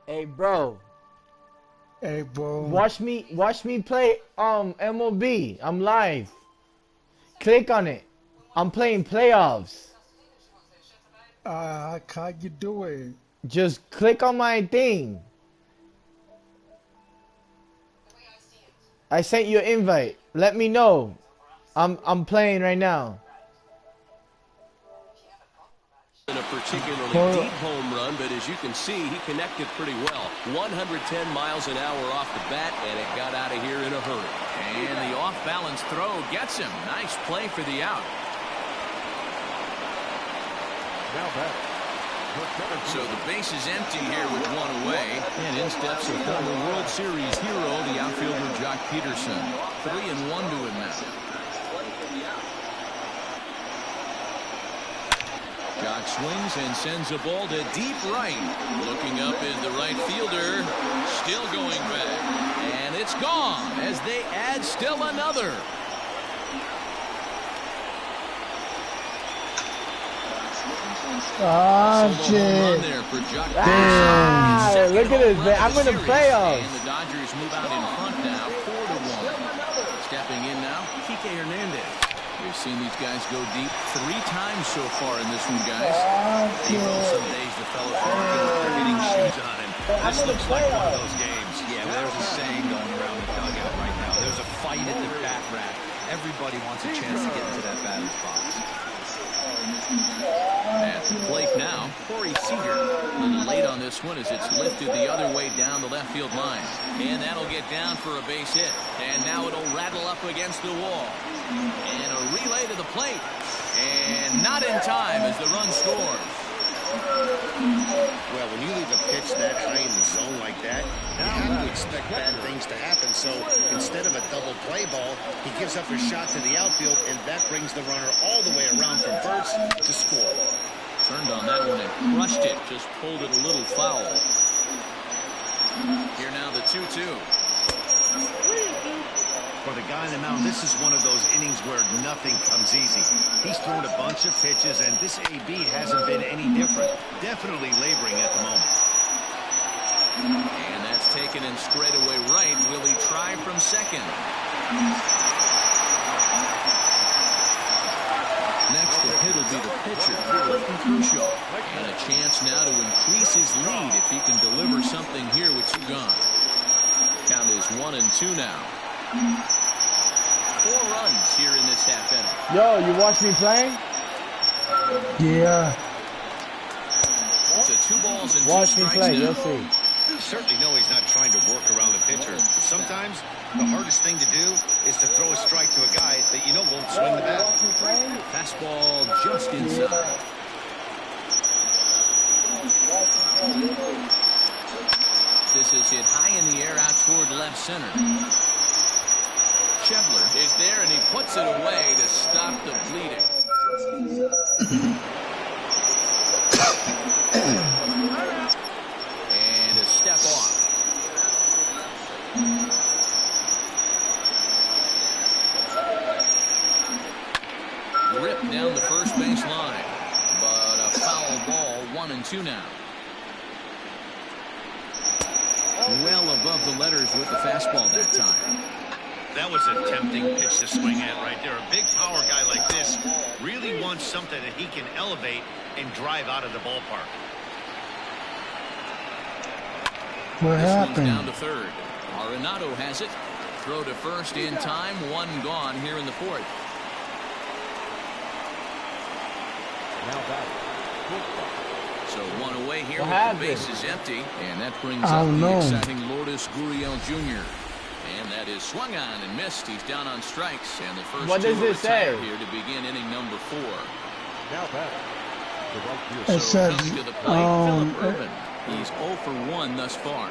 Hey, bro. Hey, bro. Watch me play MLB. I'm live. Click on it. I'm playing playoffs. How you doing? Just click on my thing. I sent you an invite. Let me know. I'm playing right now. In a particularly deep home run, but as you can see, he connected pretty well. 110 miles an hour off the bat, and it got out of here in a hurry. And the off-balance throw gets him. Nice play for the out. Now back. So the base is empty here with one away. And in steps a former World Series hero, the outfielder Jock Peterson. 3-1 to him now. Jock swings and sends a ball to deep right. Looking up is the right fielder. Still going back. And it's gone as they add still another. Shit. Ah, look at this, man. I'm in the playoffs. And the Dodgers move out in front now, 4-1. Stepping in now, Kike Hernandez. We've seen these guys go deep 3 times so far in this one, guys. Some days the fellas are working with their hitting shoes on, and this looks like one of those games. Yeah, well, there's a saying going around the dugout right now. There's a fight at the bat rack. Everybody wants a chance to get into that batter's box. At the plate now, Corey Seager. A little late on this one as it's lifted the other way down the left field line. And that'll get down for a base hit. And now it'll rattle up against the wall. And a relay to the plate. And not in time as the run scores. Well, when you leave a pitch that high in the zone like that, you have to expect bad things to happen. So instead of a double play ball, he gives up a shot to the outfield, and that brings the runner all the way around from first to score. Turned on that one and crushed it. Just pulled it a little foul. Here now the 2-2. For the guy on the mound, this is one of those innings where nothing comes easy. He's thrown a bunch of pitches, and this AB hasn't been any different. Definitely laboring at the moment. And that's taken in straightaway right. Will he try from second? Next to hit will be the pitcher, Clayton Kershaw. And a chance now to increase his lead if he can deliver something here with 2 gone. Count is 1-2 now. 4 runs here in this half inning. Yo, you watch me play? Yeah. So 2 balls and 2 Watch me strikes play. now. You'll see. You certainly know he's not trying to work around the pitcher. But sometimes the hardest thing to do is to throw a strike to a guy that you know won't swing the bat. Fastball just inside. This is hit high in the air out toward left center. Schebler is there, and he puts it away to stop the bleeding. And a step off. Ripped down the first base line. But a foul ball, 1-2 now. Well above the letters with the fastball that time. That was a tempting pitch to swing at right there. A big power guy like this really wants something that he can elevate and drive out of the ballpark. What This one's happened? down to third. Arenado has it. Throw to first in time. 1 gone here in the 4th. Now back. So 1 away here What with happened? the base is empty. And that brings I up don't the know. exciting Lourdes Gurriel Jr. And that is swung on and missed. He's down on strikes. And the first What 2 does are it say? retired here to begin inning number 4. Now back. The right field. It says, Coming to the plate, Phillip Ervin. He's 0 for 1 thus far.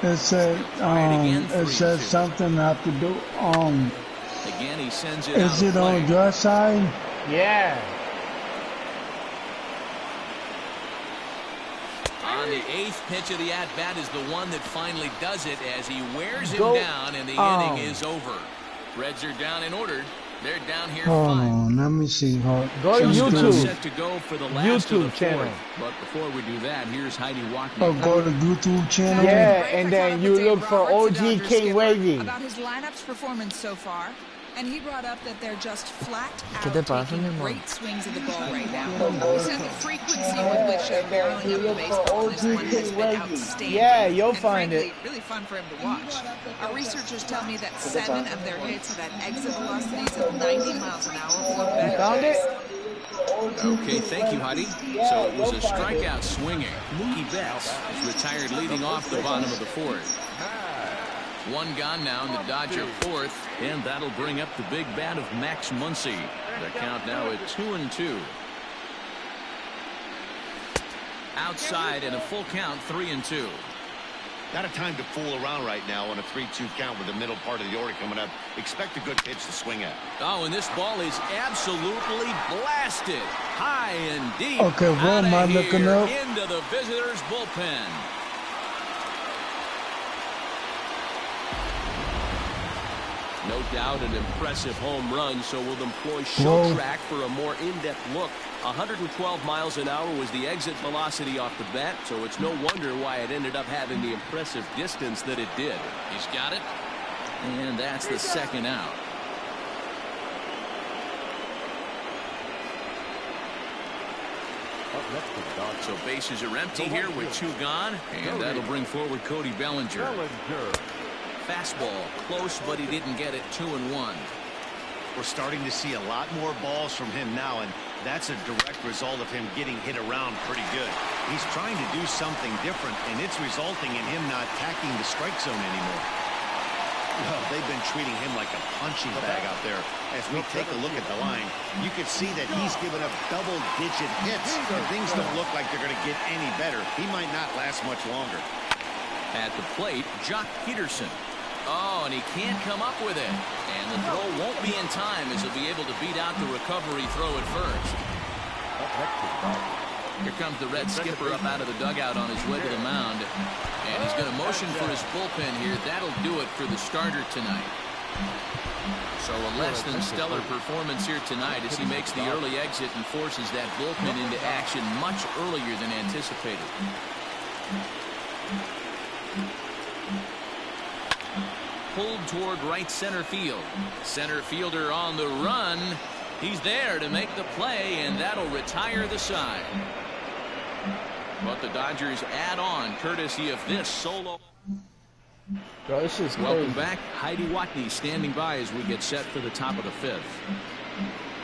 it said, it says something I have to do. Again, he sends it out Is of it on play. your side? Yeah. On the 8th pitch of the at-bat is the one that finally does it as he wears him Go. down, and the inning is over. Reds are down and ordered. They're down here Hold 5. on, let me see. Go to Just about YouTube. set to go for the last of the YouTube channel. fourth. But before we do that, here's Heidi Watney. Oh, go to YouTube channel. Yeah, and then you look for OG King Wavy. About his lineup's performance so far, and he brought up that they're just flat ¿Qué te out pasa, mi taking amor? great swings of the ball right now. He said the frequency with which they're barreling up the baseball in this one has been outstanding. Yeah, you'll and find frankly, it. really fun for him to watch. Our researchers tell me that 7 of their hits have had exit velocities of 90 miles an hour for better. Found it? Okay, thank you, Heidi. So it was a strikeout swinging. Mookie Betts is retired leading off the bottom of the fourth. One gone now in the Dodger fourth, and that'll bring up the big bat of Max Muncy. The count now at 2-2. Outside and a full count, 3-2. Not a time to fool around right now on a 3-2 count with the middle part of the order coming up. Expect a good pitch to swing at. Oh, and this ball is absolutely blasted. High and deep. Okay, what am I looking up? Into the visitors' bullpen. No doubt an impressive home run, so we'll employ Show Track for a more in-depth look. 112 miles an hour was the exit velocity off the bat, so it's no wonder why it ended up having the impressive distance that it did. He's got it, and that's the second out. So bases are empty here with 2 gone, and that'll bring forward Cody Bellinger. Fastball close, but he didn't get it. 2-1. We're starting to see a lot more balls from him now, and that's a direct result of him getting hit around pretty good. He's trying to do something different, and it's resulting in him not attacking the strike zone anymore. Well, they've been treating him like a punching bag out there. As we take a look at the line, you can see that he's given up double-digit hits, and things don't look like they're going to get any better. He might not last much longer. At the plate, Jock Peterson. Oh, and he can't come up with it. And the throw won't be in time as he'll be able to beat out the recovery throw at first. Here comes the Red skipper up out of the dugout on his way to the mound. And he's going to motion for his bullpen here. That'll do it for the starter tonight. So a less than stellar performance here tonight as he makes the early exit and forces that bullpen into action much earlier than anticipated. Pulled toward right center field. Center fielder on the run. He's there to make the play, and that'll retire the side. But the Dodgers add on courtesy of this solo. Bro, this is Welcome back. Heidi Watney standing by as we get set for the top of the fifth.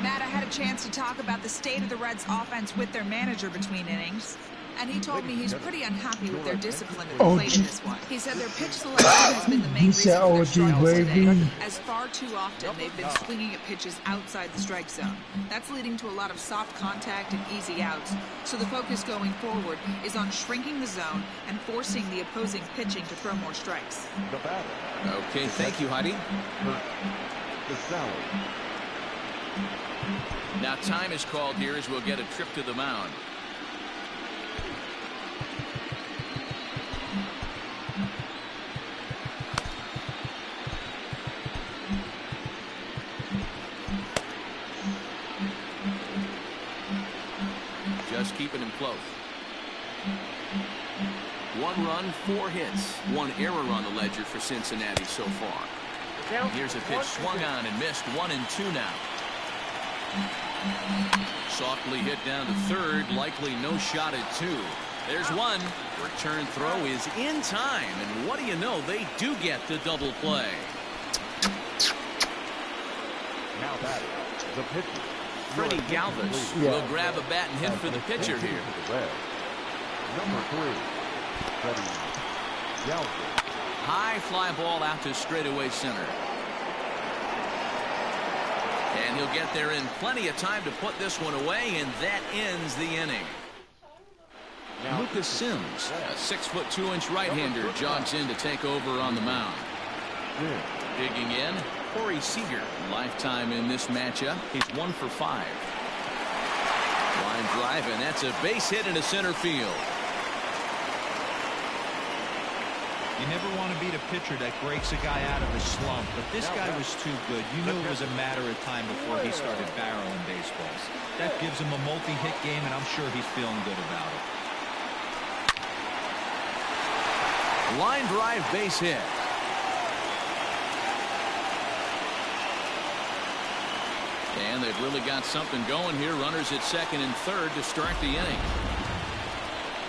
Matt, I had a chance to talk about the state of the Reds offense with their manager between innings, and he told me he's pretty unhappy with their discipline at the plate in this one. He said their pitch selection has been the main reason for their struggles today, as far too often they've been swinging at pitches outside the strike zone. That's leading to a lot of soft contact and easy outs, so the focus going forward is on shrinking the zone and forcing the opposing pitching to throw more strikes. Okay, thank you, Heidi. Now time is called here as we'll get a trip to the mound. Just keeping him close. 1 run, 4 hits, 1 error on the ledger for Cincinnati so far. Here's a pitch swung on and missed. 1-2 now. Softly hit down to third, likely no shot at 2. There's 1. Return throw is in time, and what do you know, they do get the double play. Now that the pitcher. Freddie Galvis will grab a bat and hit for the pitcher here. Number 3, Freddie Galvis. High fly ball out to straightaway center. And he'll get there in plenty of time to put this one away, and that ends the inning. Lucas Sims, a 6'2" right-hander, jogs in to take over on the mound. Digging in, Corey Seager, lifetime in this matchup. He's 1 for 5. Line drive, and that's a base hit into center field. You never want to beat a pitcher that breaks a guy out of a slump, but this guy was too good. You knew it was a matter of time before he started barreling baseballs. That gives him a multi-hit game, and I'm sure he's feeling good about it. Line drive base hit. And they've really got something going here. Runners at second and third to start the inning.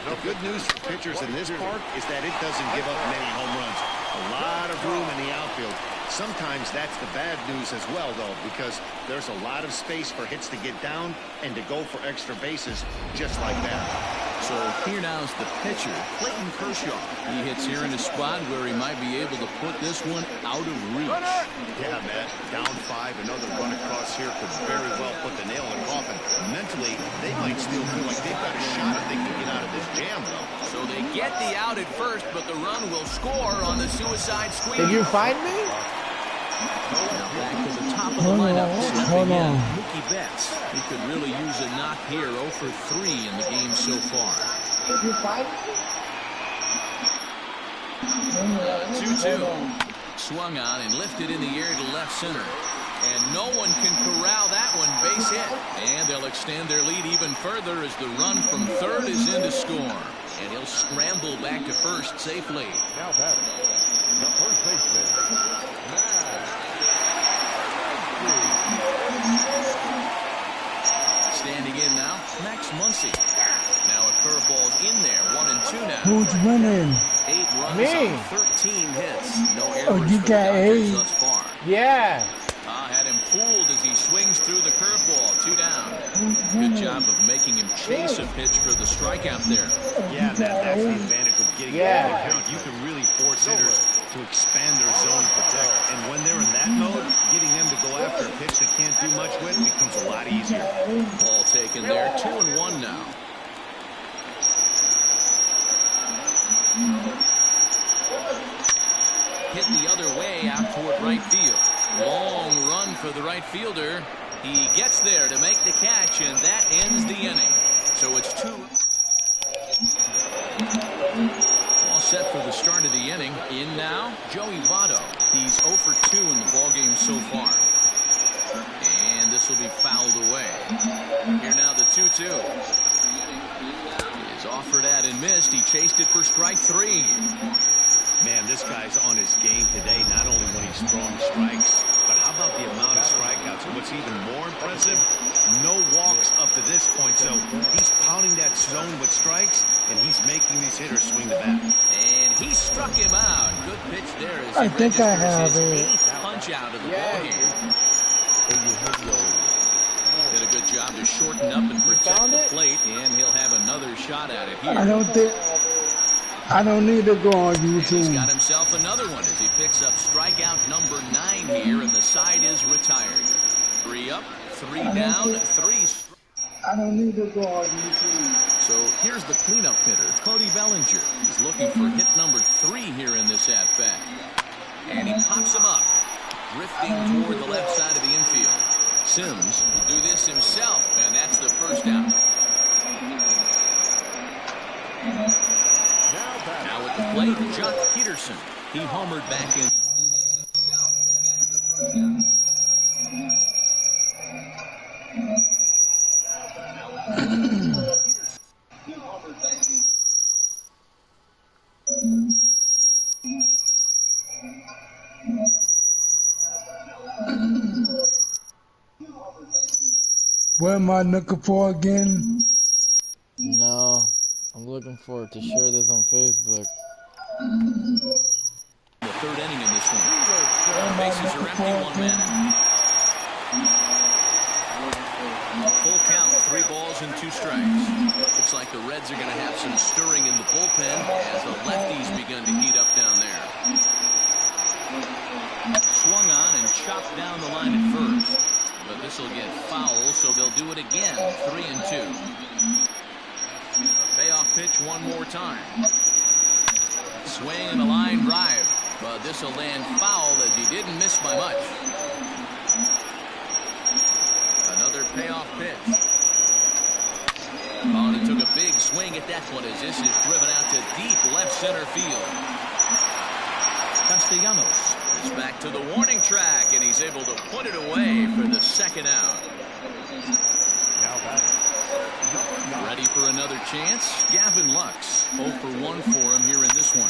The good news for pitchers in this park is that it doesn't give up many home runs. A lot of room in the outfield. Sometimes that's the bad news as well, though, because there's a lot of space for hits to get down and to go for extra bases just like that. So here now is the pitcher, Clayton Kershaw. He hits here in a spot where he might be able to put this one out of reach. Yeah, Matt. Down 5. Another run across here could very well put the nail in the coffin. Mentally, they might still feel like they've got a shot if they can get out of this jam, though. So they get the out at first, but the run will score on the suicide squeeze. Did you find me? Now back to the top of the lineup. Hold on. Mookie Betts. He could really use a knock here. 0 for 3 in the game so far. 2-2. Swung on and lifted in the air to left center. And no one can corral that one. Base hit. And they'll extend their lead even further as the run from third is in to score. And he'll scramble back to first safely. Now batting, the first baseman, Standing in now, Max Muncy. Now a curveball in there, 1-2 now. Who's winning? 8 runs Me. on 13 hits. No errors Oh, you for the got Dodgers 8. thus far. Yeah. Had him fooled as he swings through the curveball. 2 down. Good job of making him chase a pitch for the strikeout there. Yeah, that's the advantage of getting Yeah. out of the count. You can really force hitters to expand their zone protect. And when they're in that mode, getting them to go after a pitch they can't do much with becomes a lot easier. Ball taken there. 2-1 now. Hit the other way out toward right field. Long run for the right fielder. He gets there to make the catch, and that ends the inning. So it's 2. All set for the start of the inning. In now, Joey Votto. He's 0 for 2 in the ballgame so far. And this will be fouled away. Here now the 2-2. Is offered at and missed. He chased it for strike 3. Man, this guy's on his game today, not only when he's throwing strikes, but how about the amount of strikeouts? And what's even more impressive, no walks up to this point. So he's pounding that zone with strikes, and he's making these hitters swing the bat. And he struck him out. Good pitch there as I he think I have registers his it. 8th punch out of the ballgame. Did a good job to shorten up and protect the plate, and he'll have another shot at it here. I don't need to go on And he's YouTube. got himself another one as he picks up strikeout number 9 here, and the side is retired. 3 up, 3 down, 3 strikes. I don't need to go on YouTube. So here's the cleanup hitter, Cody Bellinger. He's looking for hit number 3 here in this at-bat. And he pops him up, drifting toward the left side of the infield. Sims will do this himself, and that's the first out. Now at the plate, Jock Peterson. He homered back in. What am I looking for again? No. I'm looking forward to share this on Facebook. The 3rd inning in this one. Bases are empty, 1 man. Full count, 3 balls and 2 strikes. Looks like the Reds are going to have some stirring in the bullpen as the lefties begun to heat up down there. Swung on and chopped down the line at first. But this will get foul, so they'll do it again. 3-2. Payoff pitch one more time. Swing and a line drive. But this will land foul as he didn't miss by much. Another payoff pitch. Bond took a big swing at that one as this is driven out to deep left center field. Castellanos is back to the warning track, and he's able to put it away for the second out. Ready for another chance? Gavin Lux. 0 for 1 for him here in this one.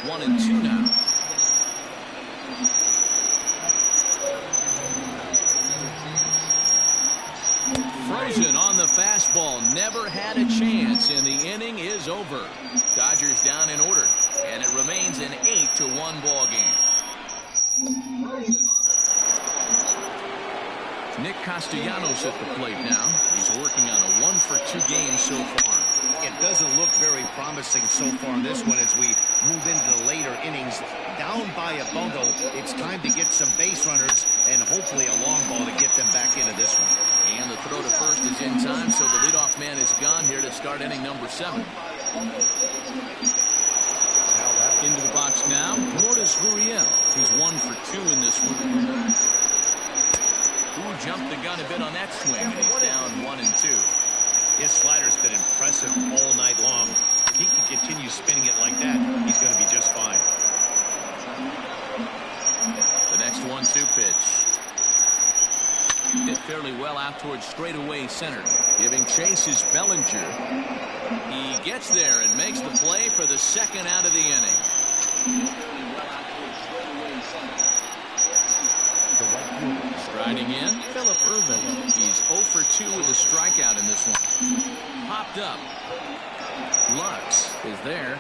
1-2 now. Frozen on the fastball. Never had a chance, and the inning is over. Dodgers down in order, and it remains an 8-1 ball game. Nick Castellanos at the plate now. He's working on a 1 for 2 game so far. It doesn't look very promising so far in this one as we move into the later innings. Down by a bundle, it's time to get some base runners and hopefully a long ball to get them back into this one. And the throw to first is in time, so the leadoff man is gone here to start inning number 7. Into the box now, Lourdes Gurriel. He's 1 for 2 in this one. Who jumped the gun a bit on that swing, and he's down 1-2. His slider's been impressive all night long. If he can continue spinning it like that, he's going to be just fine. The next 1-2 pitch. Hit fairly well out towards straightaway center. Giving chase is Bellinger. He gets there and makes the play for the second out of the inning. Striding in, Phillip Ervin. He's 0 for 2 with a strikeout in this one. Popped up. Lux is there.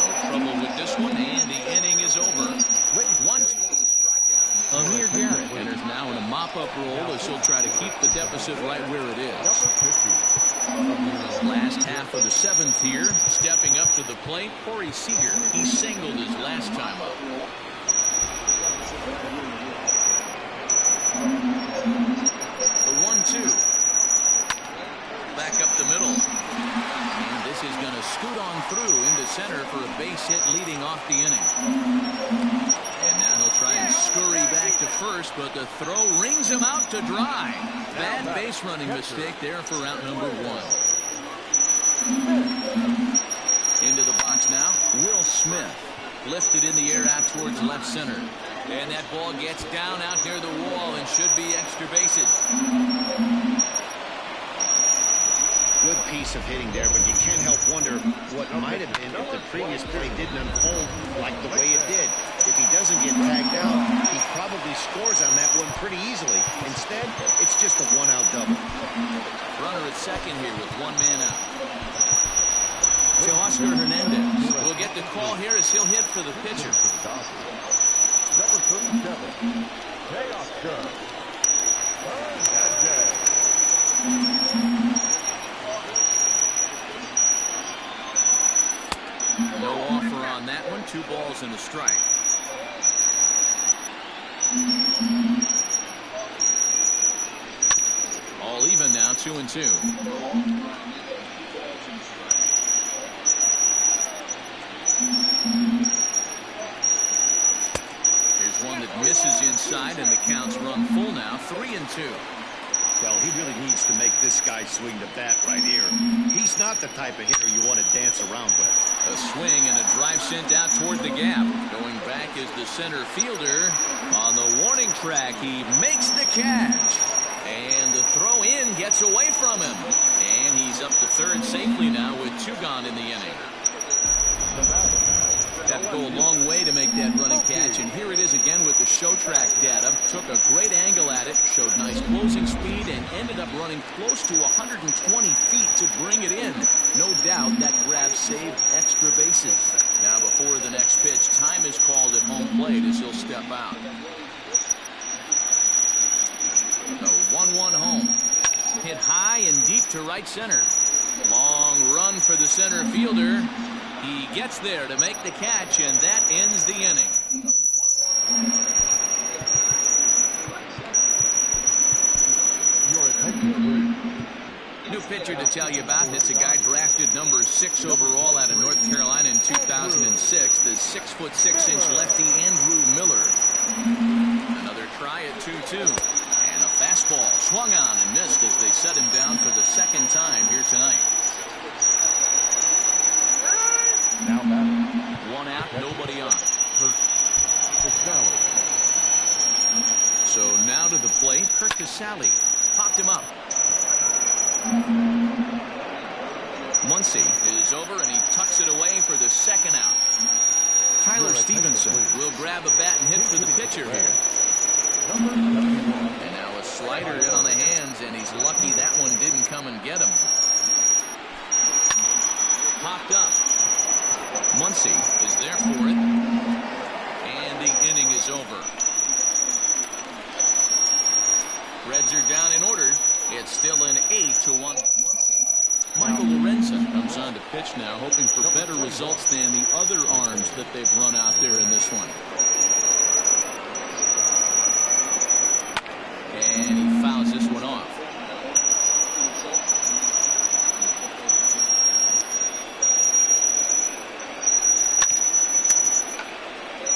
No trouble with this one, and the inning is over. Amir Garrett enters now in a mop-up role as he'll try to keep the deficit right where it is. Last half of the 7th here, stepping up to the plate, Corey Seager. He singled his last time up. The 1-2. Back up the middle. And this is going to scoot on through into center for a base hit leading off the inning. And now he'll try and scurry back to first, but the throw rings him out to dry. Bad base running mistake there for out number 1. Into the box now, Will Smith. Lifted in the air out towards left center. And that ball gets down out near the wall and should be extra bases. Good piece of hitting there, but you can't help wonder what might have been if the previous play didn't unfold like the way it did. If he doesn't get tagged out, he probably scores on that one pretty easily. Instead, it's just a one-out double. Runner at second here with 1 man out. Teoscar Hernandez will get the call here as he'll hit for the pitcher. Number 37, Teoscar Hernandez. No offer on that one. 2 balls and a strike. All even now, 2-2. Here's one that misses inside, and the count's run full now, 3-2. Well, he really needs to make this guy swing the bat right here. He's not the type of hitter you want to dance around with. A swing and a drive sent out toward the gap. Going back is the center fielder. On the warning track, he makes the catch. And the throw in gets away from him. And he's up to third safely now with 2 gone in the inning. Had to go a long way to make that running catch, and here it is again with the show track data. Took a great angle at it, showed nice closing speed, and ended up running close to 120 feet to bring it in. No doubt that grab saved extra bases. Now before the next pitch, time is called at home plate as he'll step out. The 1-1 home. Hit high and deep to right center. Long run for the center fielder. He gets there to make the catch, and that ends the inning. New pitcher to tell you about. It's a guy drafted number 6 overall out of North Carolina in 2006. The 6'6" lefty Andrew Miller. Another try at 2-2. And a fastball swung on and missed as they set him down for the second time here tonight. Now batting. 1 out, nobody on. Muncy is over, and he tucks it away for the second out. Tyler Stevenson will grab a bat and hit for the pitcher here. And now a slider in on the hands, and he's lucky that one didn't come and get him. Popped up. Muncy is there for it. And the inning is over. Reds are down in order. It's still an 8-1. Michael Lorenza comes on to pitch now, hoping for better results than the other arms that they've run out there in this one. And he fouls this one off.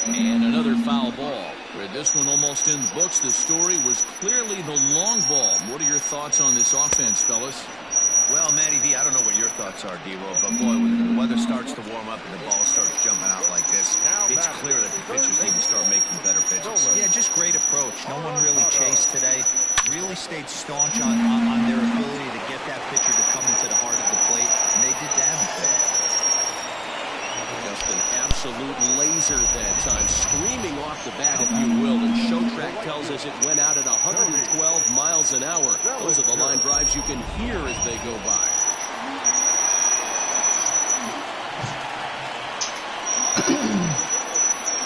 And another foul ball. Where this one almost in the books, the story was clearly the long ball. What are your thoughts on this offense, fellas? Well, Matty V, I don't know what your thoughts are, D-Roll, but boy, when the weather starts to warm up and the ball starts jumping out like this, it's clear that the pitchers need to start making better pitches. Yeah, just great approach. No one really chased today. Really stayed staunch on their ability to get that pitcher to come into the heart of the plate, and they did damage there. Just an absolute laser that time, screaming off the bat, if you will. And Showtrack tells us it went out at 112 miles an hour. Those are the line drives you can hear as they go by.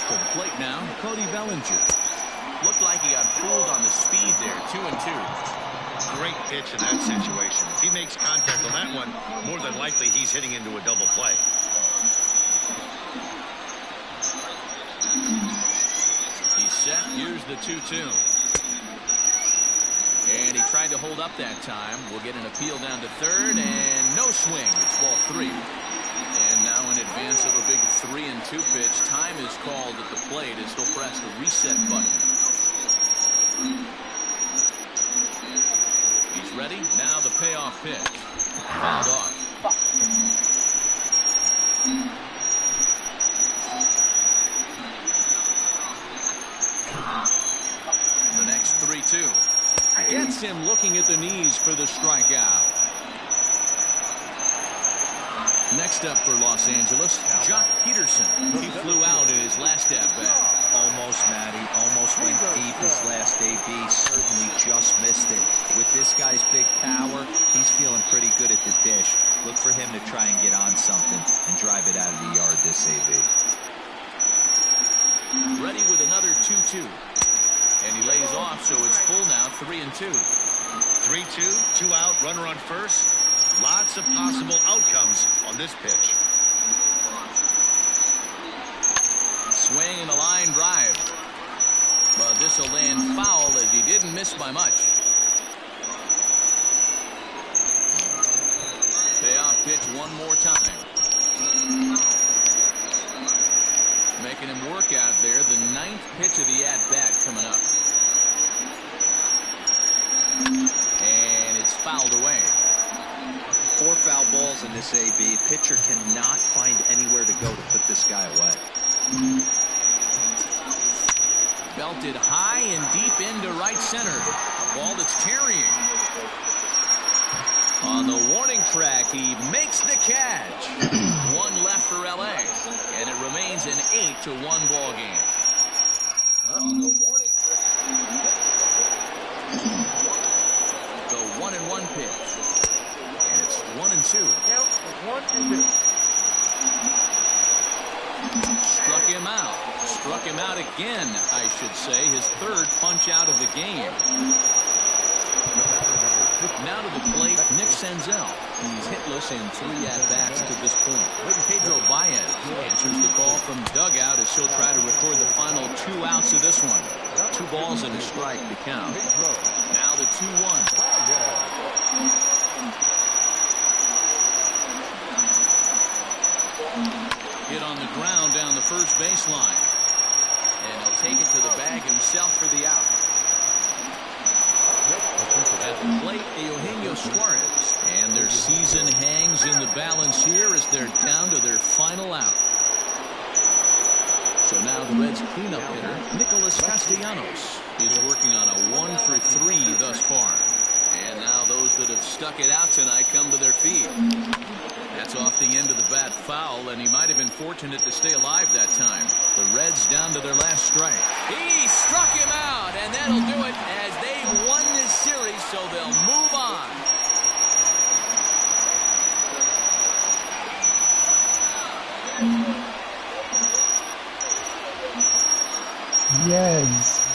To the plate now, Cody Bellinger. Looked like he got fooled on the speed there, 2-2. Great pitch in that situation. If he makes contact on that one, more than likely he's hitting into a double play. He's set. Here's the 2-2. And he tried to hold up that time. We'll get an appeal down to third, and no swing. It's ball 3. And now in advance of a big 3-2 pitch, time is called at the plate as he'll press the reset button. He's ready. Now the payoff pitch. Fouled off. The next 3-2. Gets him looking at the knees for the strikeout. Next up for Los Angeles, Jock Peterson. He flew out in his last at-bat. Almost, Matty. Almost went deep his last AB. Certainly just missed it. With this guy's big power, he's feeling pretty good at the dish. Look for him to try and get on something and drive it out of the yard this AB. Ready with another 2-2. And he lays off, so it's full now, 3-2. 3-2, 2 out, runner on first. Lots of possible outcomes on this pitch. Swing and a line drive. But this will land foul as he didn't miss by much. Payoff pitch one more time. Making him work out there. The 9th pitch of the at-bat coming up. And it's fouled away. 4 foul balls in this AB. Pitcher cannot find anywhere to go to put this guy away. Belted high and deep into right center. A ball that's carrying. On the warning track, he makes the catch. 1 left for LA, and it remains an 8-1 ball game. The 1-1 pitch, and it's 1-2. Struck him out. Struck him out again, I should say. His 3rd punch out of the game. Now to the plate, Nick Senzel. He's hitless in 3 at-bats to this point. Pedro Baez answers the call from dugout as he'll try to record the final 2 outs of this one. 2 balls and a strike to count. Now the 2-1. Hit on the ground down the first baseline. And he'll take it to the bag himself for the out. At the plate, Eugenio Suarez. And their season hangs in the balance here as they're down to their final out. So now the Reds' cleanup hitter, Nicholas Castellanos, is working on a 1-for-3 thus far. And now those that have stuck it out tonight come to their feet. At That's off the end of the bat foul, and he might have been fortunate to stay alive that time. The Reds down to their last strike. He struck him out, and that'll do it as they've won this series, so they'll move on. Yes.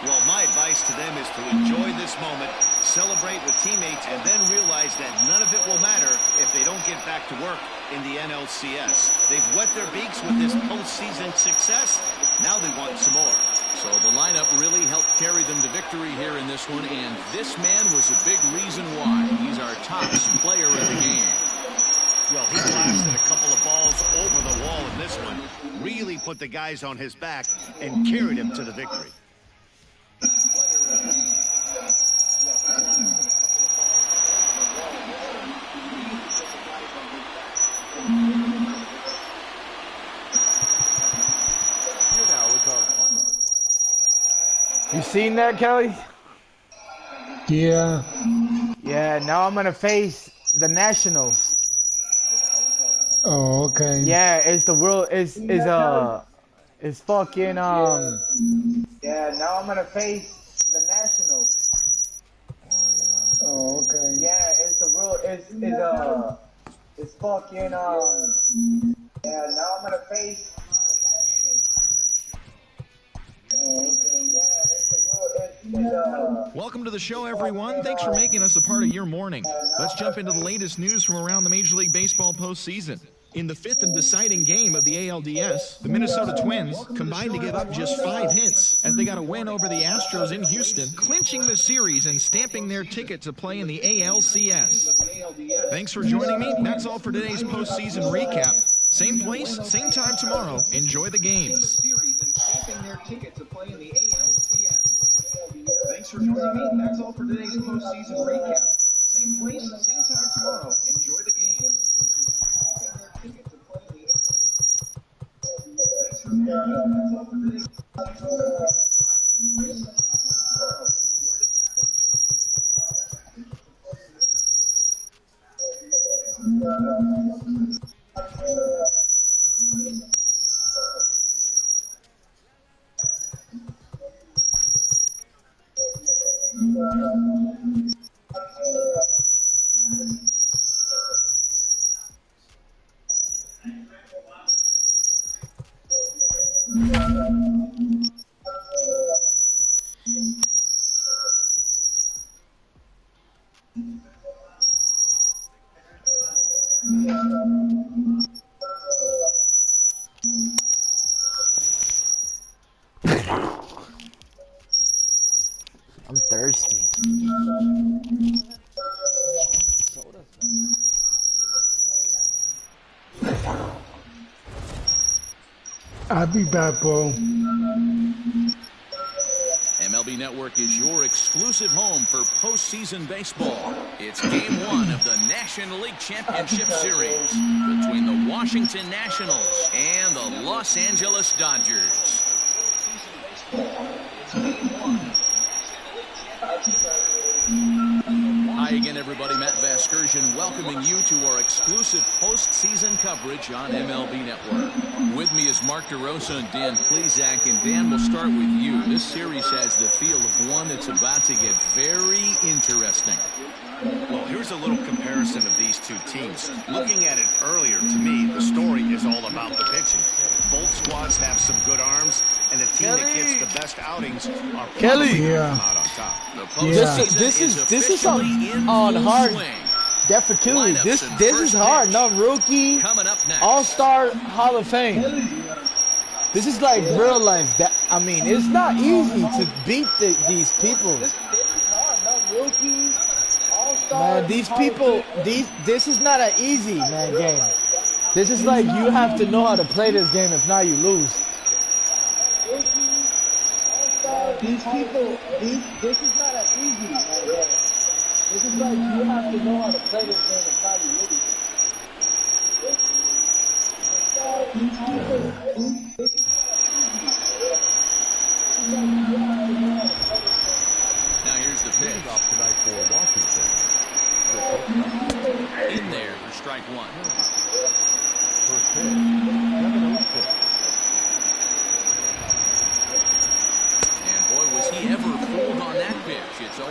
Well, my advice to them is to enjoy this moment, celebrate with teammates, and then realize that none of it will matter if they don't get back to work in the NLCS. They've wet their beaks with this postseason success. Now they want some more. So the lineup really helped carry them to victory here in this one, and this man was a big reason why. He's our top player of the game. Well, he blasted a couple of balls over the wall in this one, really put the guys on his back, and carried him to the victory. You seen that, Kelly? Yeah. Yeah, now I'm gonna face the Nationals. Oh, okay. Yeah, it's the world. It's fucking Yeah, now I'm gonna face the Nationals. Oh, okay. Yeah, it's the world. It's fucking Yeah, now I'm gonna face the Nationals. Oh, okay. Yeah, it's the world. Welcome to the show, everyone. Thanks for making us a part of your morning. Let's jump into the latest news from around the Major League Baseball postseason. In the fifth and deciding game of the ALDS, the Minnesota Twins combined to give up just 5 hits as they got a win over the Astros in Houston, clinching the series and stamping their ticket to play in the ALCS. Thanks for joining me. That's all for today's postseason recap. Same place, same time tomorrow. Enjoy the games. Thanks for joining me. That's all for today's postseason recap. Same place, same time tomorrow. Enjoy the games. I'm thirsty. I'll be back, bro. MLB Network is your exclusive home for postseason baseball. It's Game 1 of the National League Championship Series between the Washington Nationals and the Los Angeles Dodgers. Hi again, everybody. Matt Vasgersian welcoming you to our exclusive postseason coverage on MLB Network. With me is Mark DeRosa and Dan Plesac. And Dan, we'll start with you. This series has the feel of one that's about to get very interesting. Well, here's a little comparison of these two teams. Looking at it earlier, to me, the story is all about the pitching. Both squads have some good arms, and the team that gets the best outings are probably going to come out on top. This is on hard. Definitely, this is hard. No rookie, all-star, Hall of Fame. This is like real life. I mean, it's not easy to beat these people. Man, these people, this is not an easy game. This is like you have to know how to play this game. If not, you lose. These people, this is not an easy game. This is like you have to know how to play this game. If not, you lose. These people,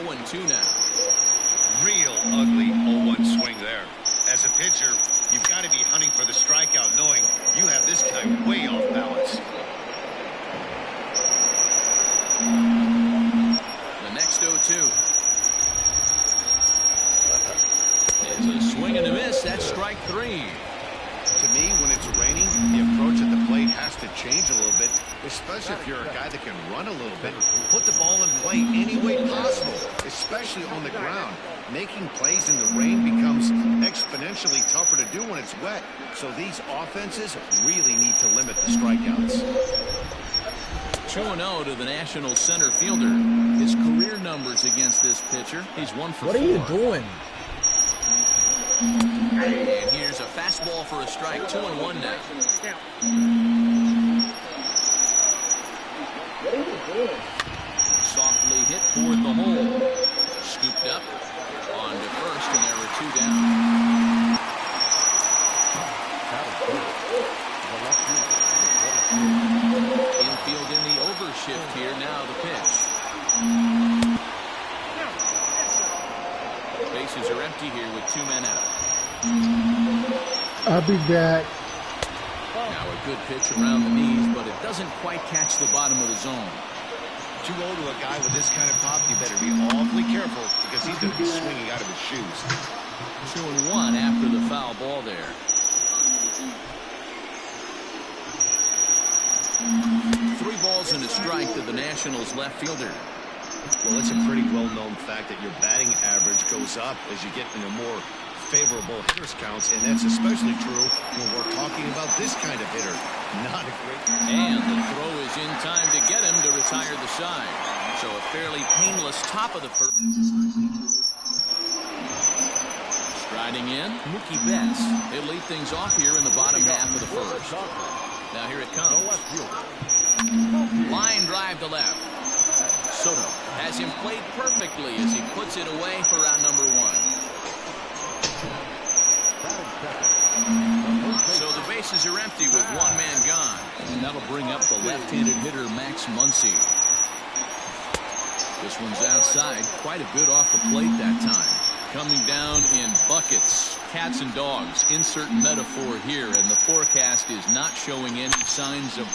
0-2 now. Real ugly 0-1 swing there. As a pitcher, you've got to be hunting for the strikeout, knowing you have this guy way off balance. The next 0-2. It's a swing and a miss. That's strike 3. To me, when it's raining, the approach at the plate has to change a little bit, especially if you're a guy that can run a little bit. Put the ball in play any way possible, especially on the ground. Making plays in the rain becomes exponentially tougher to do when it's wet. So these offenses really need to limit the strikeouts. 2-0 to the National center fielder. His career numbers against this pitcher, he's 1 for 4. What are you doing? And here's a fastball for a strike. 2-1 now. Softly hit toward the hole. Scooped up on to first, and there were 2 down. Infield in the overshift here. Now the pitch. Bases are empty here with 2 men out. I'll be back. Now a good pitch around the knees, but it doesn't quite catch the bottom of the zone. Too old to a guy with this kind of pop, you better be awfully careful because he's going to be swinging out of his shoes. 2-1 after the foul ball there. 3 balls and a strike to the Nationals left fielder. Well, it's a pretty well-known fact that your batting average goes up as you get into more favorable hitters counts, and that's especially true when we're talking about this kind of hitter. Not a great... And the throw is in time to get him to retire the side. So a fairly painless top of the first. Striding in, Mookie Betts. They lead things off here in the bottom half of the first. Now here it comes. Line drive to left. Soto has him played perfectly as he puts it away for out number 1. So the bases are empty with 1 man gone. And that'll bring up the left-handed hitter Max Muncy. This one's outside, quite a bit off the plate that time. Coming down in buckets, cats and dogs. Insert metaphor here, and the forecast is not showing any signs of...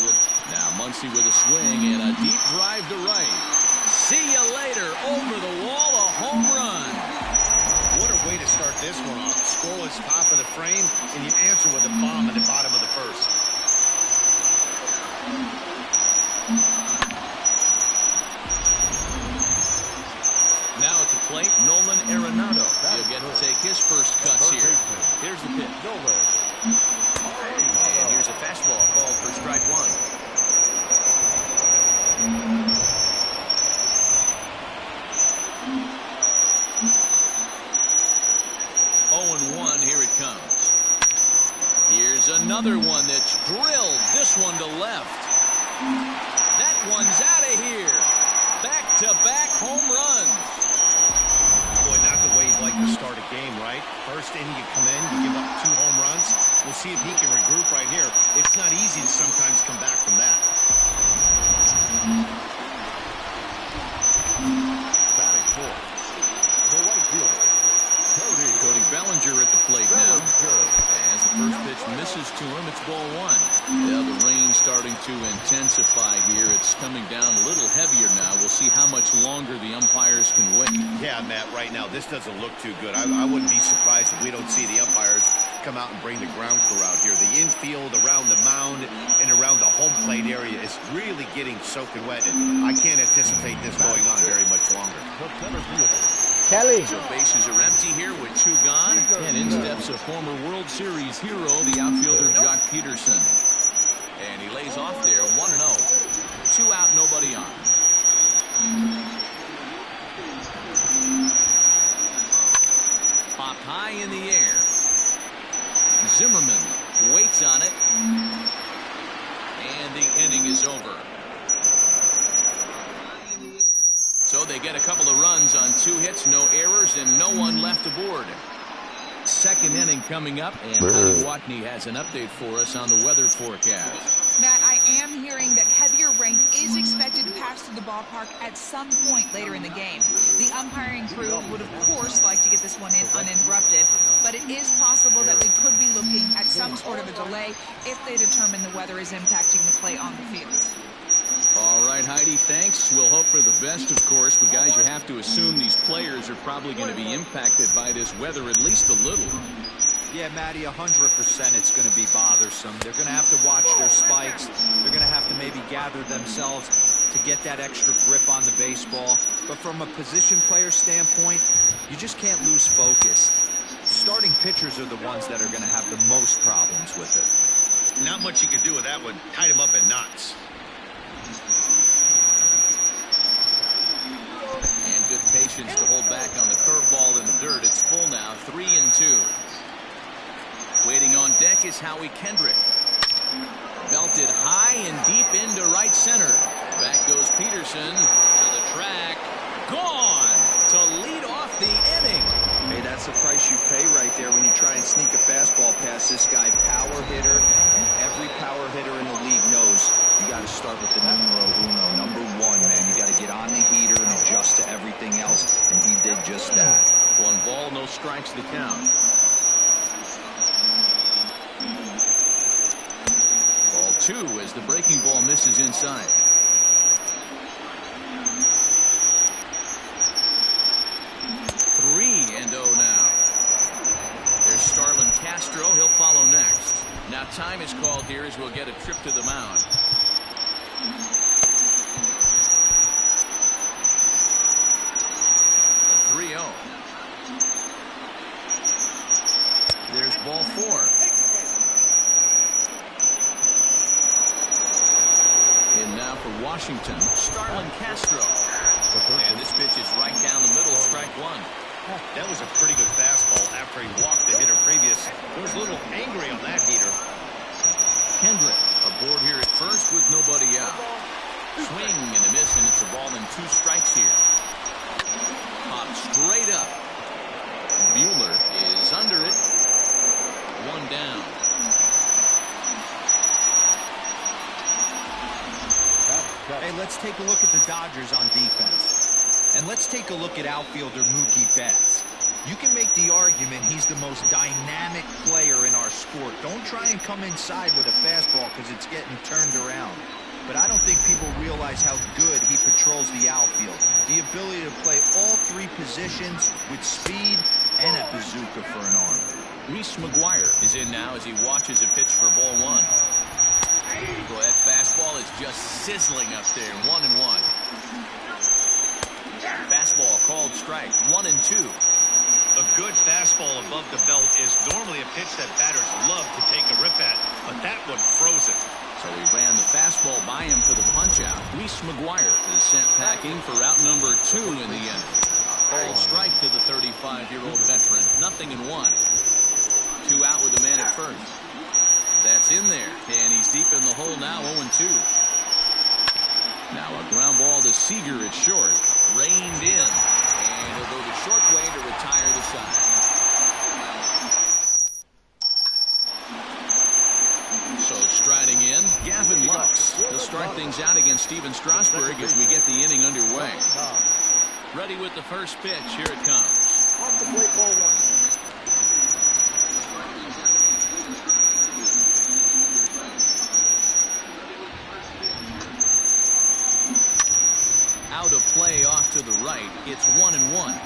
Now Muncy with a swing and a deep drive to right. See you later. Over the wall, a home run. What a way to start this one off. Scroll is top of the frame, and you answer with a bomb at the bottom of the first. Now at the plate, Nolan Arenado. He'll get to take his first cuts here. Here's the pitch. And here's a fastball called for strike 1. 0-1, here it comes. Here's another one that's drilled. This one to left. That one's out of here. Back-to-back home runs. Boy, not the way you'd like to start a game, right? First inning, you come in, you give up 2 home runs. We'll see if he can regroup right here. It's not easy to sometimes come back from that. Batting fourth, the right fielder, Cody Bellinger at the plate now. As the first pitch misses to him, it's ball 1. Yeah, the rain starting to intensify here. It's coming down a little heavier now. We'll see how much longer the umpires can wait. Yeah, Matt, right now, this doesn't look too good. I wouldn't be surprised if we don't see the umpires come out and bring the ground crew out here. The infield around the mound and around the home plate area is really getting soaking wet, and I can't anticipate this going on very much longer. Kelly. So bases are empty here with 2 gone. And in steps a former World Series hero, the outfielder Jock Peterson. And he lays off there, 1-0. 2 out, nobody on. Popped high in the air. Zimmerman waits on it. And the inning is over. So they get a couple of runs on 2 hits, no errors, and no one left aboard. Second inning coming up, and Patty Watney has an update for us on the weather forecast. Matt, I am hearing that heavier rain is expected past the ball ballpark at some point later in the game. The umpiring crew would, of course, like to get this one in uninterrupted, but it is possible that we could be looking at some sort of a delay if they determine the weather is impacting the play on the field. All right, Heidi, thanks. We'll hope for the best, of course, but guys, you have to assume these players are probably going to be impacted by this weather at least a little. Yeah, Matty, 100% it's going to be bothersome. They're going to have to watch their spikes. They're going to have to maybe gather themselves to get that extra grip on the baseball. But from a position player standpoint, you just can't lose focus. Starting pitchers are the ones that are going to have the most problems with it. Not much you can do with that one. Tied him up in knots. And good patience to hold back on the curveball in the dirt. It's full now, 3-2. Waiting on deck is Howie Kendrick. Belted high and deep into right center. Back goes Peterson to the track. Gone to lead off the inning. Hey, that's the price you pay right there when you try and sneak a fastball past this guy. Power hitter, and every power hitter in the league knows you got to start with the numero uno, number one, man. You got to get on the heater and adjust to everything else, and he did just that. 1 ball, no strikes the count. Ball 2 as the breaking ball misses inside. Now. There's Starlin Castro. He'll follow next. Now time is called here as we'll get a trip to the mound. The 3-0. There's ball 4. In now for Washington, Starlin Castro. And this pitch is right down the middle, strike 1. That was a pretty good fastball after he walked the hitter previous. He was a little angry on that heater. Kendrick aboard here at first with nobody out. Swing and a miss, and it's a ball and 2 strikes here. Popped straight up. Buehler is under it. 1 down. Hey, let's take a look at the Dodgers on defense. And let's take a look at outfielder Mookie Betts. You can make the argument he's the most dynamic player in our sport. Don't try and come inside with a fastball because it's getting turned around. But I don't think people realize how good he patrols the outfield. The ability to play all 3 positions with speed and a bazooka for an arm. Reese McGuire is in now as he watches a pitch for ball 1. Boy, that fastball is just sizzling up there. 1-1. Fastball called strike. 1-2. A good fastball above the belt is normally a pitch that batters love to take a rip at, but that one froze it. So he ran the fastball by him for the punch-out. Reese McGuire is sent packing for out number 2 in the inning. Called strike to the 35-year-old veteran. 0-1. 2 out with the man at first. That's in there, and he's deep in the hole now, 0-2. Now a ground ball to Seager at short. Reined in, and he'll go the short way to retire the side. So striding in, Gavin Lux. He'll start things out against Steven Strasburg as we get the inning underway. Ready with the first pitch. Here it comes. Off the plate, ball 1. Out of play off to the right. It's 1-1.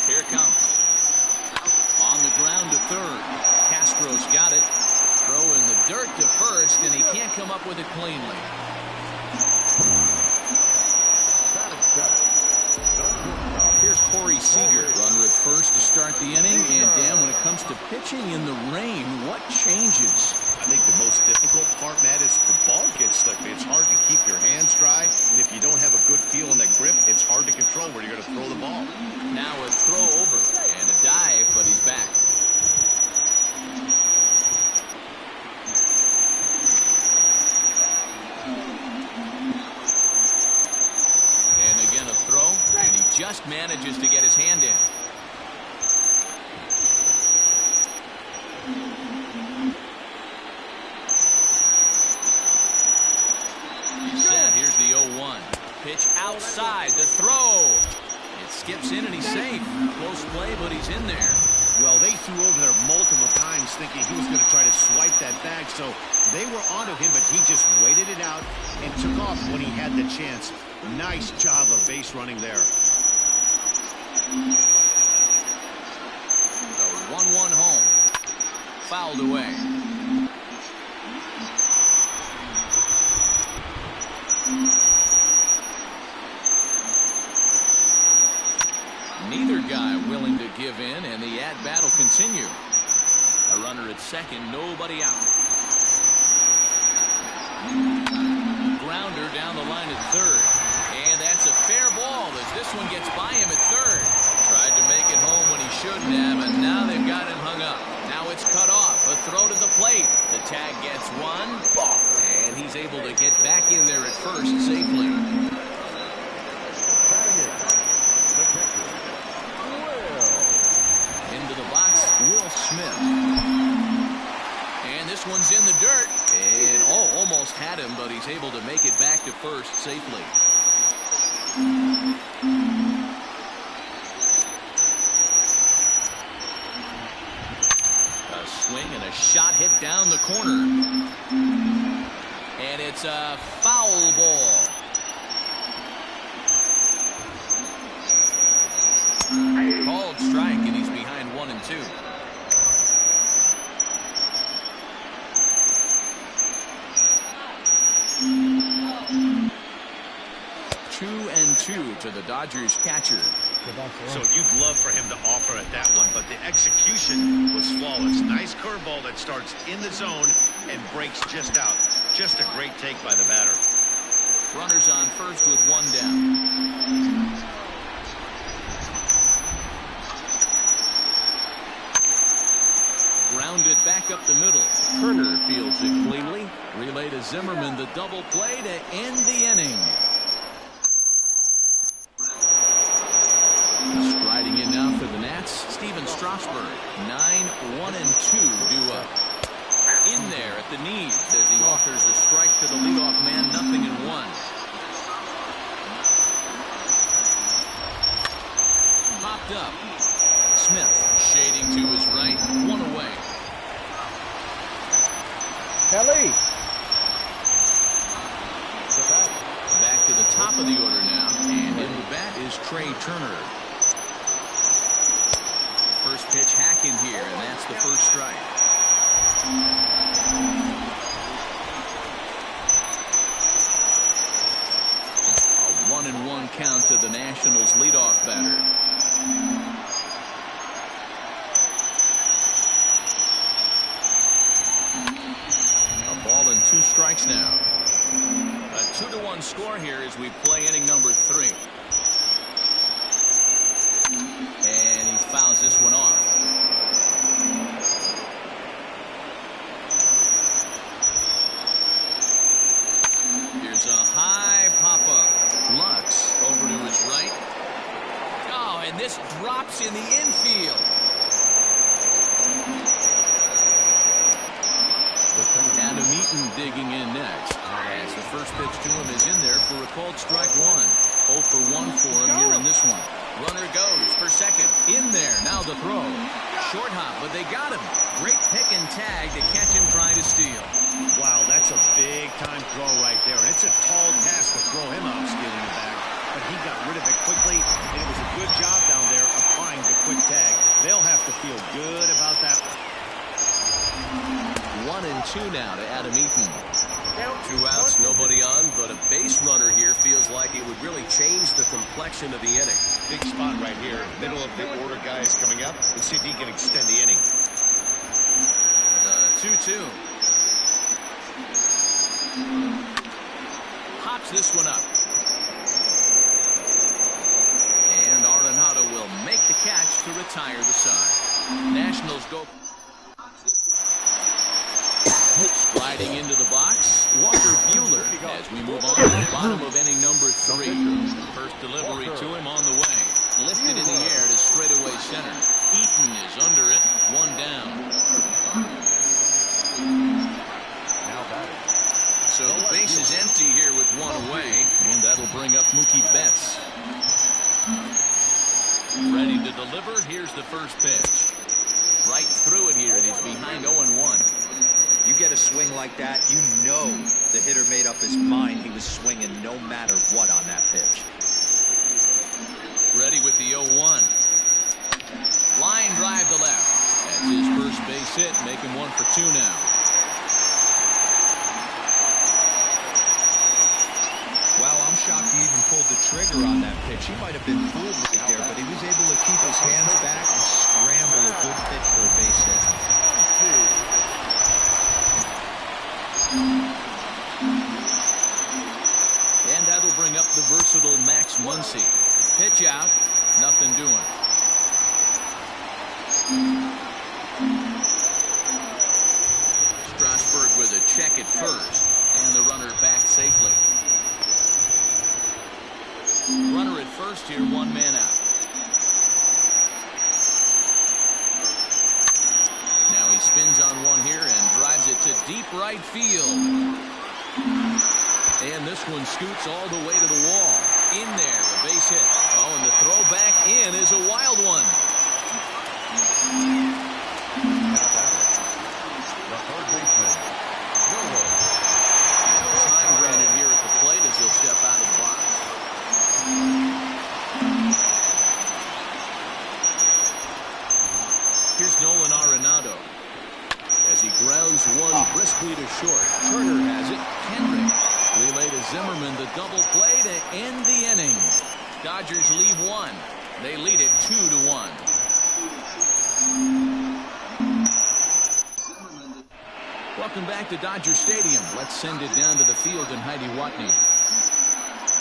Here it comes. On the ground to third. Castro's got it. Throw in the dirt to first, and he can't come up with it cleanly. Here's Corey Seager. Runner at first to start the inning. And Dan, when it comes to pitching in the rain, what changes? I think the most difficult part, Matt, is the ball gets slippery. It's hard to keep your hands dry, and if you don't have a good feel in the grip, it's hard to control where you're going to throw the ball. Now a throw over and a dive, but he's back. And again a throw, and he just manages to get his hand in. close play, but he's in there. Well, they threw over there multiple times thinking he was going to try to swipe that bag, so they were onto him, but he just waited it out and took off when he had the chance. Nice job of base running there. The 1-1 home. Fouled away. Neither guy willing to give in, and the at-bat will continue. A runner at second, nobody out. Grounder down the line at third. And that's a fair ball as this one gets by him at third. Tried to make it home when he shouldn't have, and now they've got him hung up. Now it's cut off. A throw to the plate. The tag gets one, and he's able to get back in there at first safely. Into the box, Will Smith. And this one's in the dirt. And almost had him, but he's able to make it back to first safely. A swing and a shot hit down the corner. And it's a foul ball. Called strike, and he's behind 1-2. 2-2 to the Dodgers catcher. So you'd love for him to offer at that one, but the execution was flawless. Nice curveball that starts in the zone and breaks just out. Just a great take by the batter. Runners on first with one down. Grounded back up the middle. Turner fields it cleanly. Relay to Zimmerman, the double play to end the inning. Striding in now for the Nats, Steven Strasburg. 9-1-2 due up. In there at the knees as he offers a strike to the leadoff man, 0-1. Popped up. Smith shading to his right, one away. Kelly. Back to the top of the order now, and in the bat is Trey Turner. First pitch hack in here, and that's the first strike. A 1-1 count to the Nationals leadoff batter. A ball and 2 strikes now. A 2-1 score here as we play inning number 3. And he fouls this one off. Here's a high pop-up. Lux over to his right. Oh, and this drops in the infield. Adam Eaton digging in next. As the first pitch to him is in there for a called strike 1. 0 for 1 for him here in this one. Runner goes for second. In there. Now the throw. Short hop, but they got him. Great pick and tag to catch him trying to steal. Wow, that's a big-time throw right there. And it's a tall task to throw him out stealing the bag. But he got rid of it quickly, and it was a good job down there applying the quick tag. They'll have to feel good about that. 1-2 now to Adam Eaton. 2 outs, nobody on, but a base runner here feels like it would really change the complexion of the inning. Big spot right here. Middle of the order guy is coming up. Let's see if he can extend the inning. The 2-2. Hops this one up. And Arenado will make the catch to retire the side. Nationals go. Sliding into the box, Walker Buehler as we move on to the bottom of inning number 3. First delivery to him on the way. Lifted in the air to straightaway center. Eaton is under it, 1 down. So the base is empty here with 1 away, and that'll bring up Mookie Betts. Ready to deliver. first pitch. Right through it here, and he's behind 0-1. You get a swing like that, you know the hitter made up his mind he was swinging no matter what on that pitch. Ready with the 0-1. Line drive to left. That's his first base hit, making 1 for 2 now. Well, I'm shocked he even pulled the trigger on that pitch. He might have been fooled right there, but he was able to keep his hands back and scramble a good pitch for a base hit. And that'll bring up the versatile Max Muncy. Pitch out, nothing doing. Strasburg with a check at first, and the runner back safely. Runner at first here, 1 man out. Now he spins on one here and drives it to deep right field. And this one scoots all the way to the wall. In there, a base hit. Oh, and the throw back in is a wild one. The third baseman, Time granted here at the plate as he'll step out of the box. Here's Nolan Arenado as he grounds one briskly to short. Turner has it. Kendrick relay to Zimmerman, the double play to end the inning. Dodgers leave 1. They lead it 2-1. Welcome back to Dodger Stadium. Let's send it down to the field and Heidi Watney.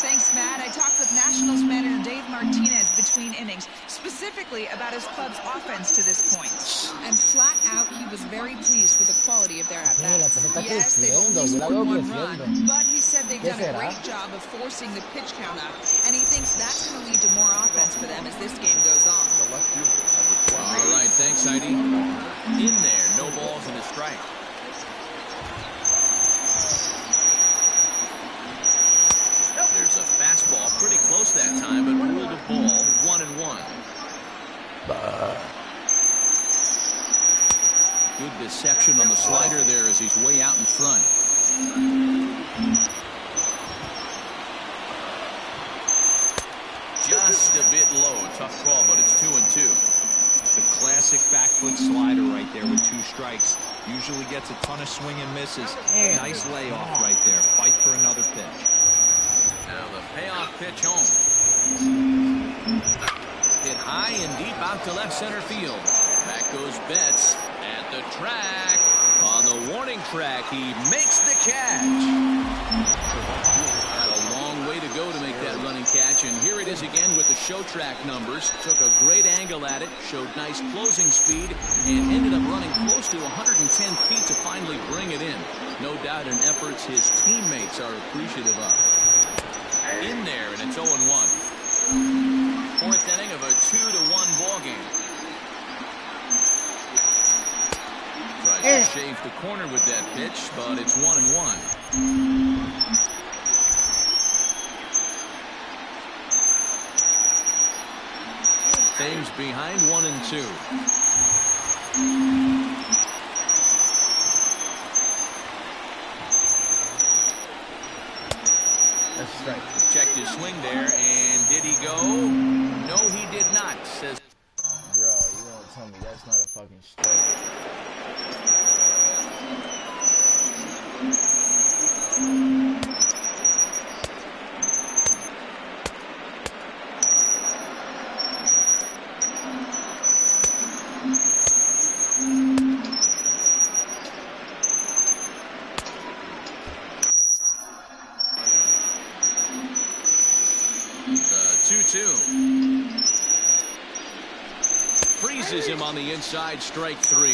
Thanks, Matt. I talked with Nationals manager Dave Martinez between innings, specifically about his club's offense to this point. And flat out, he was very pleased with the quality of their at-bats. Yes, they've only scored 1 run, but he said they've done a great job of forcing the pitch count up, and he thinks that's going to lead to more offense for them as this game goes on. All right, thanks, Heidi. In there, no balls and a strike. There's a fastball pretty close that time, but ruled a ball, 1-1. Good deception on the slider there as he's way out in front. Just a bit low. Tough call, but it's 2-2. The classic back foot slider right there with 2 strikes. Usually gets a ton of swing and misses. Nice layoff right there. Fight for another pitch. Now the payoff pitch home. Hit high and deep out to left center field. Back goes Betts at the track. On the warning track, he makes the catch. Got a long way to go to make that running catch, and here it is again with the show track numbers. Took a great angle at it, showed nice closing speed, and ended up running close to 110 feet to finally bring it in. No doubt in efforts his teammates are appreciative of. In there, and it's 0-1. 4th inning of a 2-1 ball game. Tries to shave the corner with that pitch, but it's 1-1. Thames behind 1-2. That's right. Checked his swing there, and did he go? No, he did not, says. Bro, you won't tell me that's not a fucking strike. Freezes him on the inside, strike 3.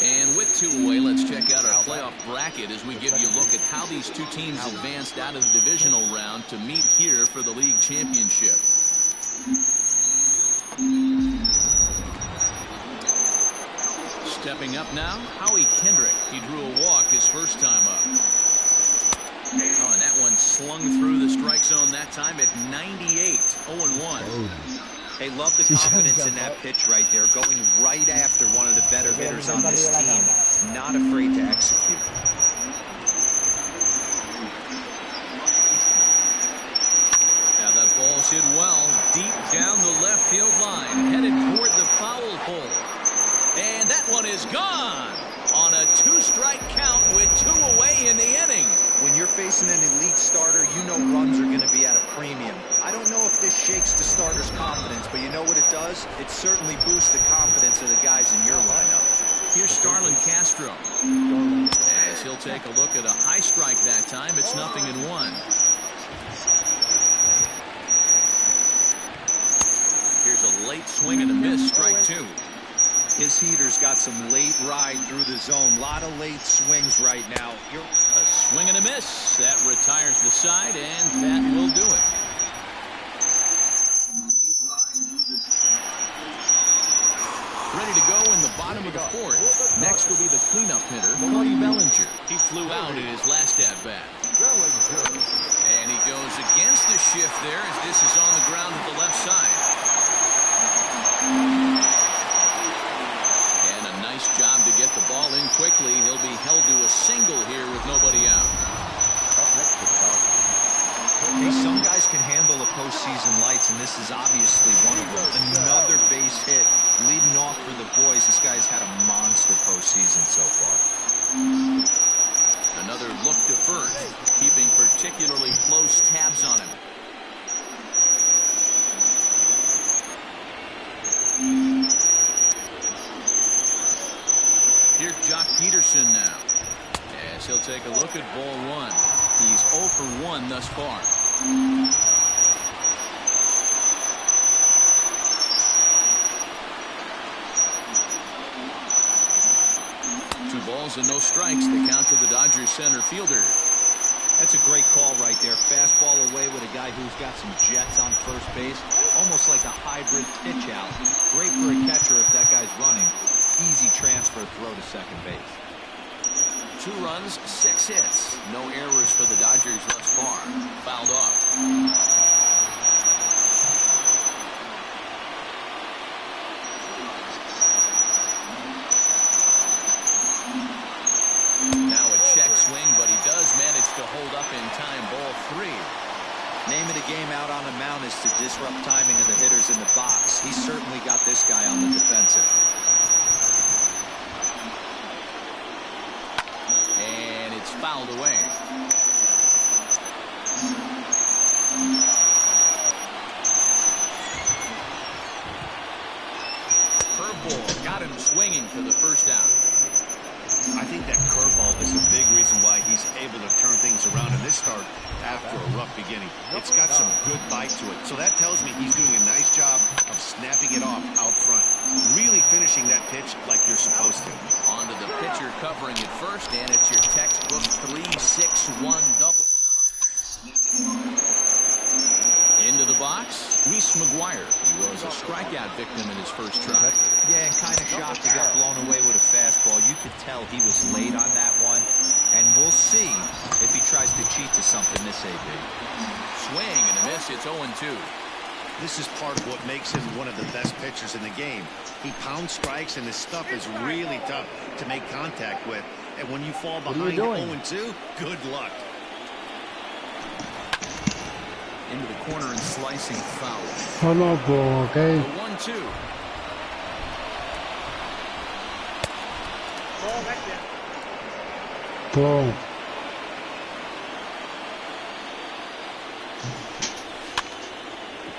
And with 2 away, let's check out our playoff bracket as we give you a look at how these 2 teams advanced out of the divisional round to meet here for the league championship. Stepping up now, Howie Kendrick. He drew a walk his first time up. Oh, and that one slung through the strike zone that time at 98, 0-1. Hey, love the confidence in that pitch right there, going right after one of the better hitters on this team. Not afraid to execute. Now that ball's hit well, deep down the left field line, headed toward the foul pole. And that one is gone on a 2-strike count with 2 away in the inning. When you're facing an elite starter, you know runs are going to be at a premium. I don't know if this shakes the starter's confidence, but you know what it does? It certainly boosts the confidence of the guys in your lineup. Here's Starlin Castro. As he'll take a look at a high strike that time, it's 0-1. Here's a late swing and a miss, strike 2. His heater's got some late ride through the zone. A lot of late swings right now. A swing and a miss. That retires the side, and that will do it. Ready to go in the bottom of the 4th. Next will be the cleanup hitter, Cody Bellinger. He flew out in his last at-bat. And he goes against the shift there as this is on the ground at the left side. Nice job to get the ball in quickly. He'll be held to a single here with nobody out. Hey, some guys can handle the postseason lights, and this is obviously one of them. Another base hit leading off for the boys. This guy's had a monster postseason so far. Another look to first, keeping particularly close tabs on him. Here's Jock Peterson now, as he'll take a look at ball 1. He's 0 for 1 thus far. 2 balls and no strikes. The count to the Dodgers center fielder. That's a great call right there. Fastball away with a guy who's got some jets on first base. Almost like a hybrid pitch out. Great for a catcher if that guy's running. Easy transfer throw to second base. 2 runs, 6 hits. No errors for the Dodgers thus far. Fouled off. Now a check swing, but he does manage to hold up in time. Ball 3. Name of the game out on the mound is to disrupt timing of the hitters in the box. He's certainly got this guy on the defensive. And it's fouled away. Curveball got him swinging for the first down. I think that curveball is a big reason why he's able to turn things around in this start after a rough beginning. It's got some good bite to it. So that tells me he's doing a nice job of snapping it off out front. Really finishing that pitch like you're supposed to. On to the pitcher covering it first, and it's your textbook 3-6-1 double. Into the box, Reese McGuire. He was a strikeout victim in his first try. Yeah, and kind of shocked he got blown away with a fastball. You could tell he was late on that one. And we'll see if he tries to cheat to something this AB. Swing and a miss. It's 0-2. This is part of what makes him one of the best pitchers in the game. He pounds strikes, and his stuff is really tough to make contact with. And when you fall behind 0-2, good luck. Into the corner and slicing foul. Follow ball, okay. 1-2. Ball.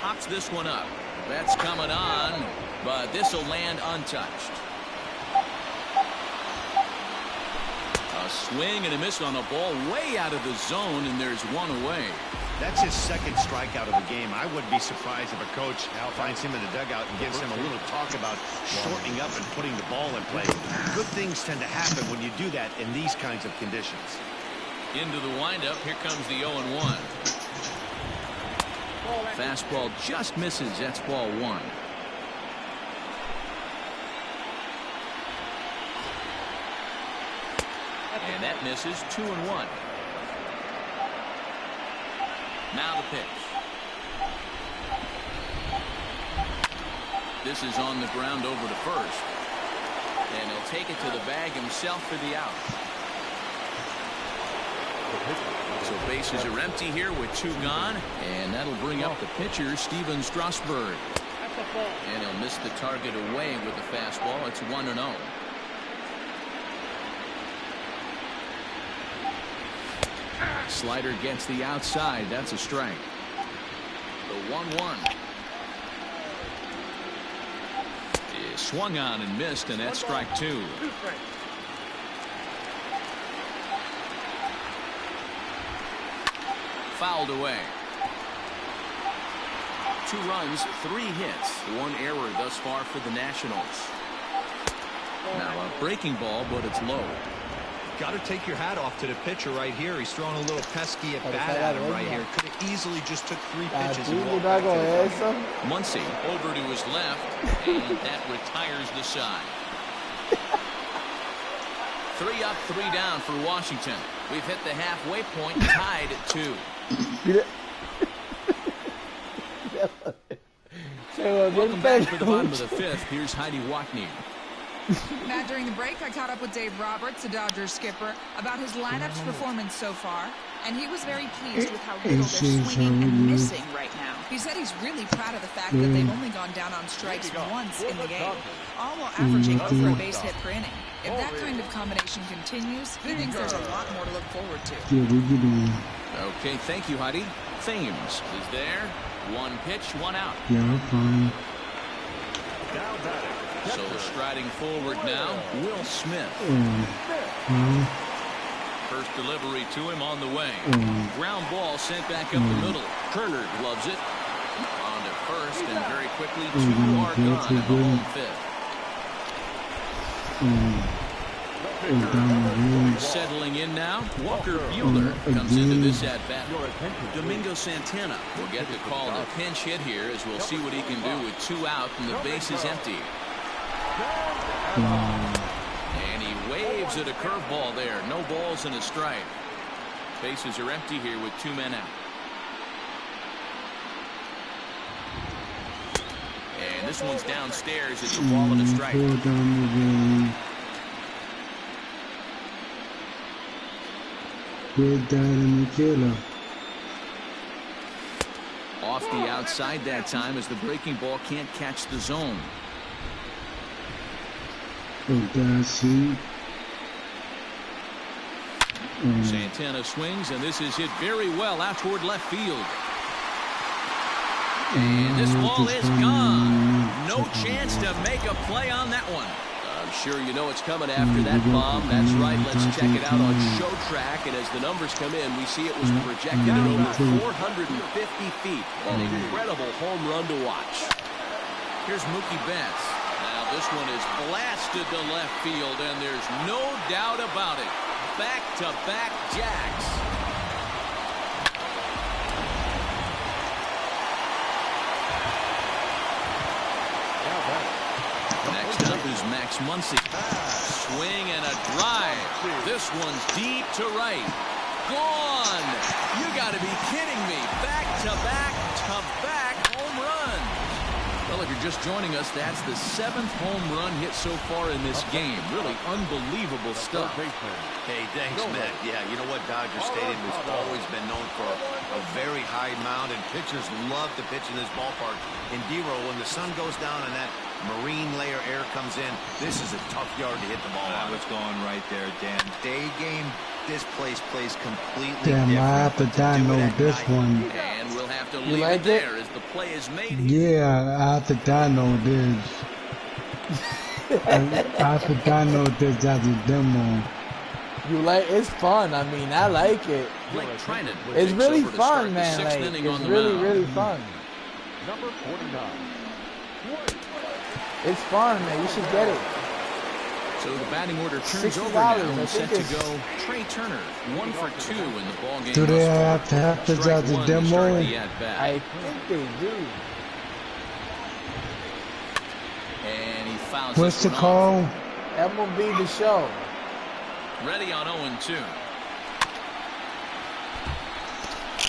Pops this one up. That's coming on, but this will land untouched. A swing and a miss on a ball way out of the zone, and there's one away. That's his second strikeout of the game. I wouldn't be surprised if a coach finds him in the dugout and gives him a little talk about shortening up and putting the ball in play. Good things tend to happen when you do that in these kinds of conditions. Into the windup. Here comes the 0-1. Fastball just misses. That's ball 1. And that misses. 2-1. Now the pitch. This is on the ground over to first. And he'll take it to the bag himself for the out. So bases are empty here with 2 gone. And that'll bring up the pitcher, Steven Strasburg. And he'll miss the target away with the fastball. It's 1-0. Slider gets the outside. That's a strike. The 1-1. Swung on and missed, and that's strike 2. Fouled away. 2 runs, 3 hits, 1 error thus far for the Nationals. Now a breaking ball, but it's low. Got to take your hat off to the pitcher right here. He's throwing a little pesky at bat at him right here. Could have easily just took 3 pitches and walked back to the plate. Muncy over to his left, and that retires the side. 3 up, 3 down for Washington. We've hit the halfway point, tied at 2. Welcome back to the bottom of the 5th. Here's Heidi Watney. Matt, during the break, I caught up with Dave Roberts, the Dodgers skipper, about his lineup's performance so far, and he was very pleased with how little they're swinging and missing right now. He said he's really proud of the fact that they've only gone down on strikes once in the game, all while averaging over a base hit per inning. If that kind of combination continues, he thinks there's a lot more to look forward to. Okay, thank you, Heidi. Thames is there. 1 pitch, 1 out. Yeah, fine. So striding forward now, Will Smith. First delivery to him on the way. Ground ball sent back up the middle. Turner gloves it. On to first, and very quickly 2 are gone in the home 5th. Settling in now, Walker Buehler comes into this at-bat. Domingo Santana will get the call to pinch hit here, as we'll see what he can do with 2 out and the base is empty. And he waves at a curveball there. No balls and a strike. Bases are empty here with 2 men out. And this one's downstairs. It's a ball and a strike. Off the outside that time, as the breaking ball can't catch the zone. Santana swings, and this is hit very well out toward left field. And this ball is gone. No chance to make a play on that one. I'm sure you know it's coming after that bomb. That's right. Let's check it out on Show Track. And as the numbers come in, we see it was projected at over 450 feet. An incredible home run to watch. Here's Mookie Betts. Now this one is blasted to left field, and there's no doubt about it. Back-to-back jacks. Next up is Max Muncy. Swing and a drive. This one's deep to right. Gone. You got to be kidding me. Back-to-back home runs. Well, if you're just joining us, that's the 7th home run hit so far in this game. Really unbelievable stuff. Hey, thanks, Matt. Yeah, you know what? Dodger Stadium has always been known for a very high mound, and pitchers love to pitch in this ballpark. In D-Row, when the sun goes down and that marine layer air comes in, this is a tough yard to hit the ball on. I was going right there, Dan. Day game, this place plays completely different. Damn, I have to download this one. And we'll have to leave it there as the play is made. Yeah, I have to download this. I have to download this as a demo. You like? It's fun. I mean, I like it. It's really fun, man. Like, it's really fun. Number 49. It's fun, man. You should get it. So the batting order turns over now and set to go. Trey Turner, 1 for 2 in the ball game. Do they have to have this as a demo? I think they do. And he fouls. What's the call? That will be the show. Ready on 0-2.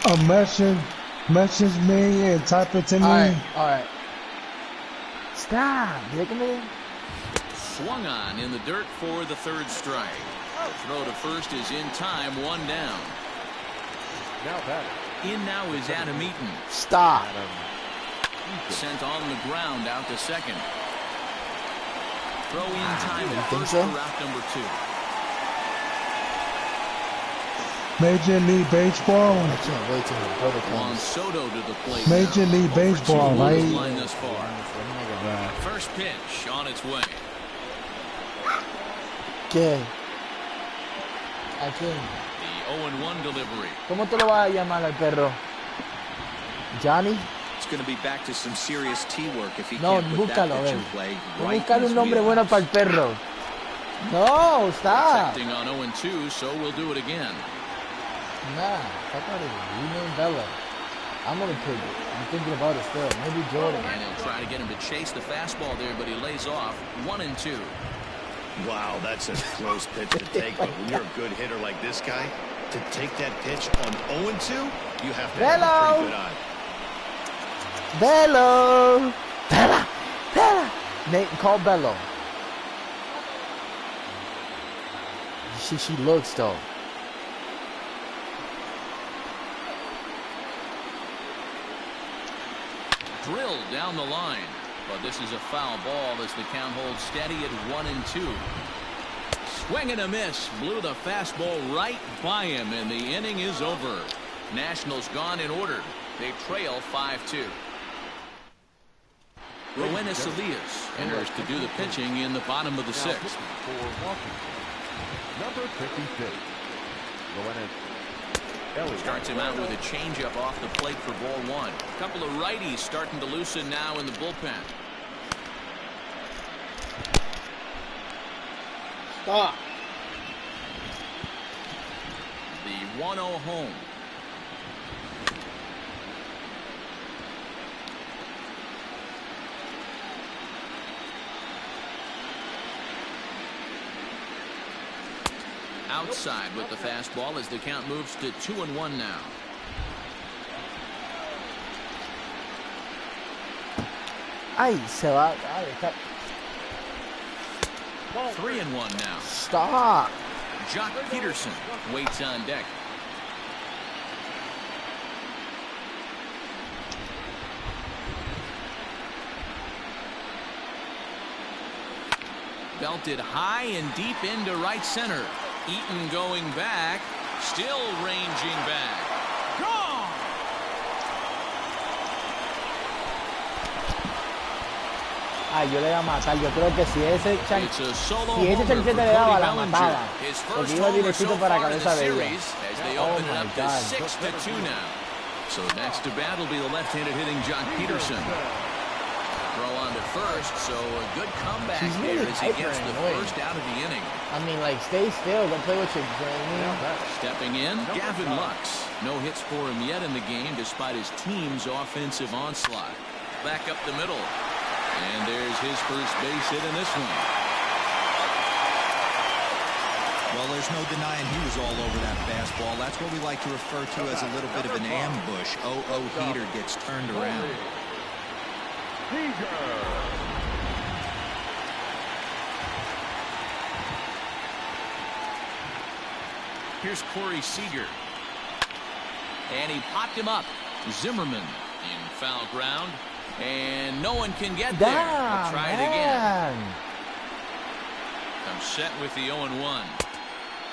A message me and type it to me. Alright. Stop. Swung on in the dirt for the third strike. The throw to first is in time, one down. Now batter. In now is Adam Eaton. Stop. Sent on the ground out to second. Throw in time at first so? for route number 2. Major League Baseball. I can't wait till the brother Juan comes. Soto to the plate. Major now. League 0 for Baseball, 2 right? line thus far. First pitch on its way. ¿Qué? ¿A quién? The 0-1 delivery. ¿Cómo te lo vas a llamar al perro? ¿Johnny? It's going to be back to some serious tee work if he No, can't put that búscalo, pitch in ven. play. Voy a Right buscar in his un nombre bueno wheelhouse. para el perro. No, stop. Accepting on 0-2, so we'll do it again. Nah, fuck out of here. You named Bella. I'm gonna pick it. I'm thinking about it still. Maybe Jordan. And he'll try to get him to chase the fastball there, but he lays off. 1-2. Wow, that's a close pitch to take, but when you're a good hitter like this guy, to take that pitch on 0-2, you have to have a pretty good eye. Bello! Bella! Bella! Nate, call Bello. She looks though. Drilled down the line, but this is a foul ball as the count holds steady at 1-2. Swing and a miss, blew the fastball right by him, and the inning is over. Nationals gone in order. They trail 5-2. Roenis Elias enters to do the pitching in the bottom of the 6th. For Washington, number 56. Roenis Starts him out with a changeup off the plate for ball 1. A couple of righties starting to loosen now in the bullpen. Stop. The 1-0 home. Outside with the fastball as the count moves to 2-1 now. Ay, se va. Ay, está. 3-1 now. Stop. Jock Peterson waits on deck. Belted high and deep into right center. Eaton going back, still ranging back. Gone! Ay, yo le iba a matar. Yo creo que si ese It's a solo si ese homer for chanchete le daba, Cody la Bellinger. mataba. His Porque first iba homer directito so para la far in the cabeza de ella. series as they Oh open it my up to God. 6-2 now. So next to bat will be the left-handed hitting Jock Peterson. Throw on to first, so a good comeback She's there really as he gets the hyper-annoying. first out of the inning. I mean, like, stay still. Don't play with your brain. Stepping in, Gavin Lux. No hits for him yet in the game despite his team's offensive onslaught. Back up the middle. And there's his first base hit in this one. Well, there's no denying he was all over that fastball. That's what we like to refer to as a little bit of an ambush. 0-0 heater gets turned around. Here's Corey Seager. And he popped him up. Zimmerman in foul ground. And no one can get there. We'll try it again. I'm set with the 0-1.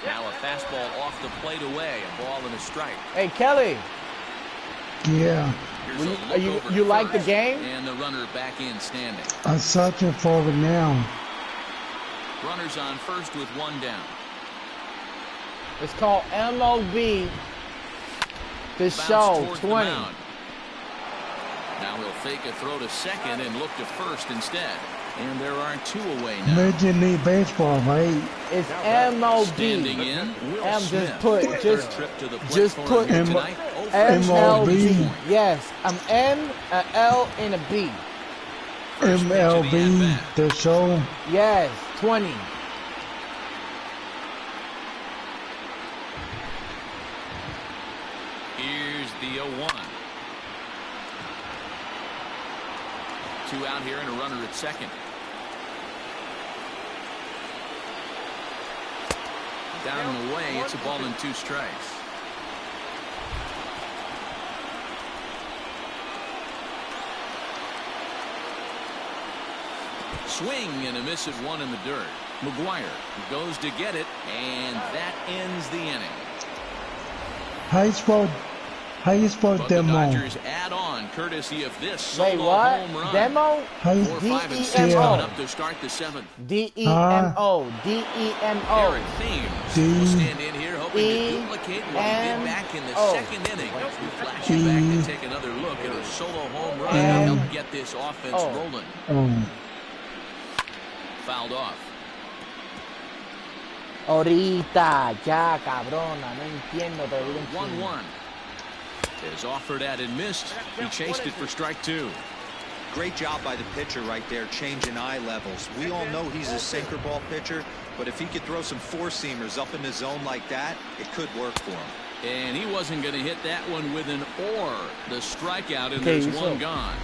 Now a fastball off the plate away. A ball and a strike. Hey, Kelly. Yeah. You like the game? And the runner back in standing. I'm searching for it now. Runners on first with one down. It's called MLB. The Bounce show towards the 20. mound. Now he'll fake a throw to second and look to first instead. And there are two away now. Major League Baseball, right? It's MLB. Standing in, Will M Smith. just put Third trip to the plate just for put him tonight. MLB. Yes, I'm M, a L, and a B. First pitch of the MLB, at-bat. the show. Yes, 20. Here's the 0-1. 2 out here and a runner at second. Down and away. It's a ball and 2 strikes. Swing and a miss at 1 in the dirt. McGuire goes to get it, and that ends the inning. How you spell But the Dodgers add on courtesy of this solo home run. Demo? 4, 5, and 6 coming up to start the 7th. D-E-M-O. D-E-M-O. Eric Thames will stand in here hoping to duplicate what he did back in the second inning. We flash you back to take another look at a solo home run to help get this offense rolling. Fouled off. Ahorita, ya, cabrona, no entiendo. 1-1. Is offered at and missed. He chased it for strike 2. Great job by the pitcher right there, changing eye levels. We all know he's a sinker ball pitcher, but if he could throw some four-seamers up in the zone like that, it could work for him. And he wasn't going to hit that one with an or. The strikeout, and there's one gone.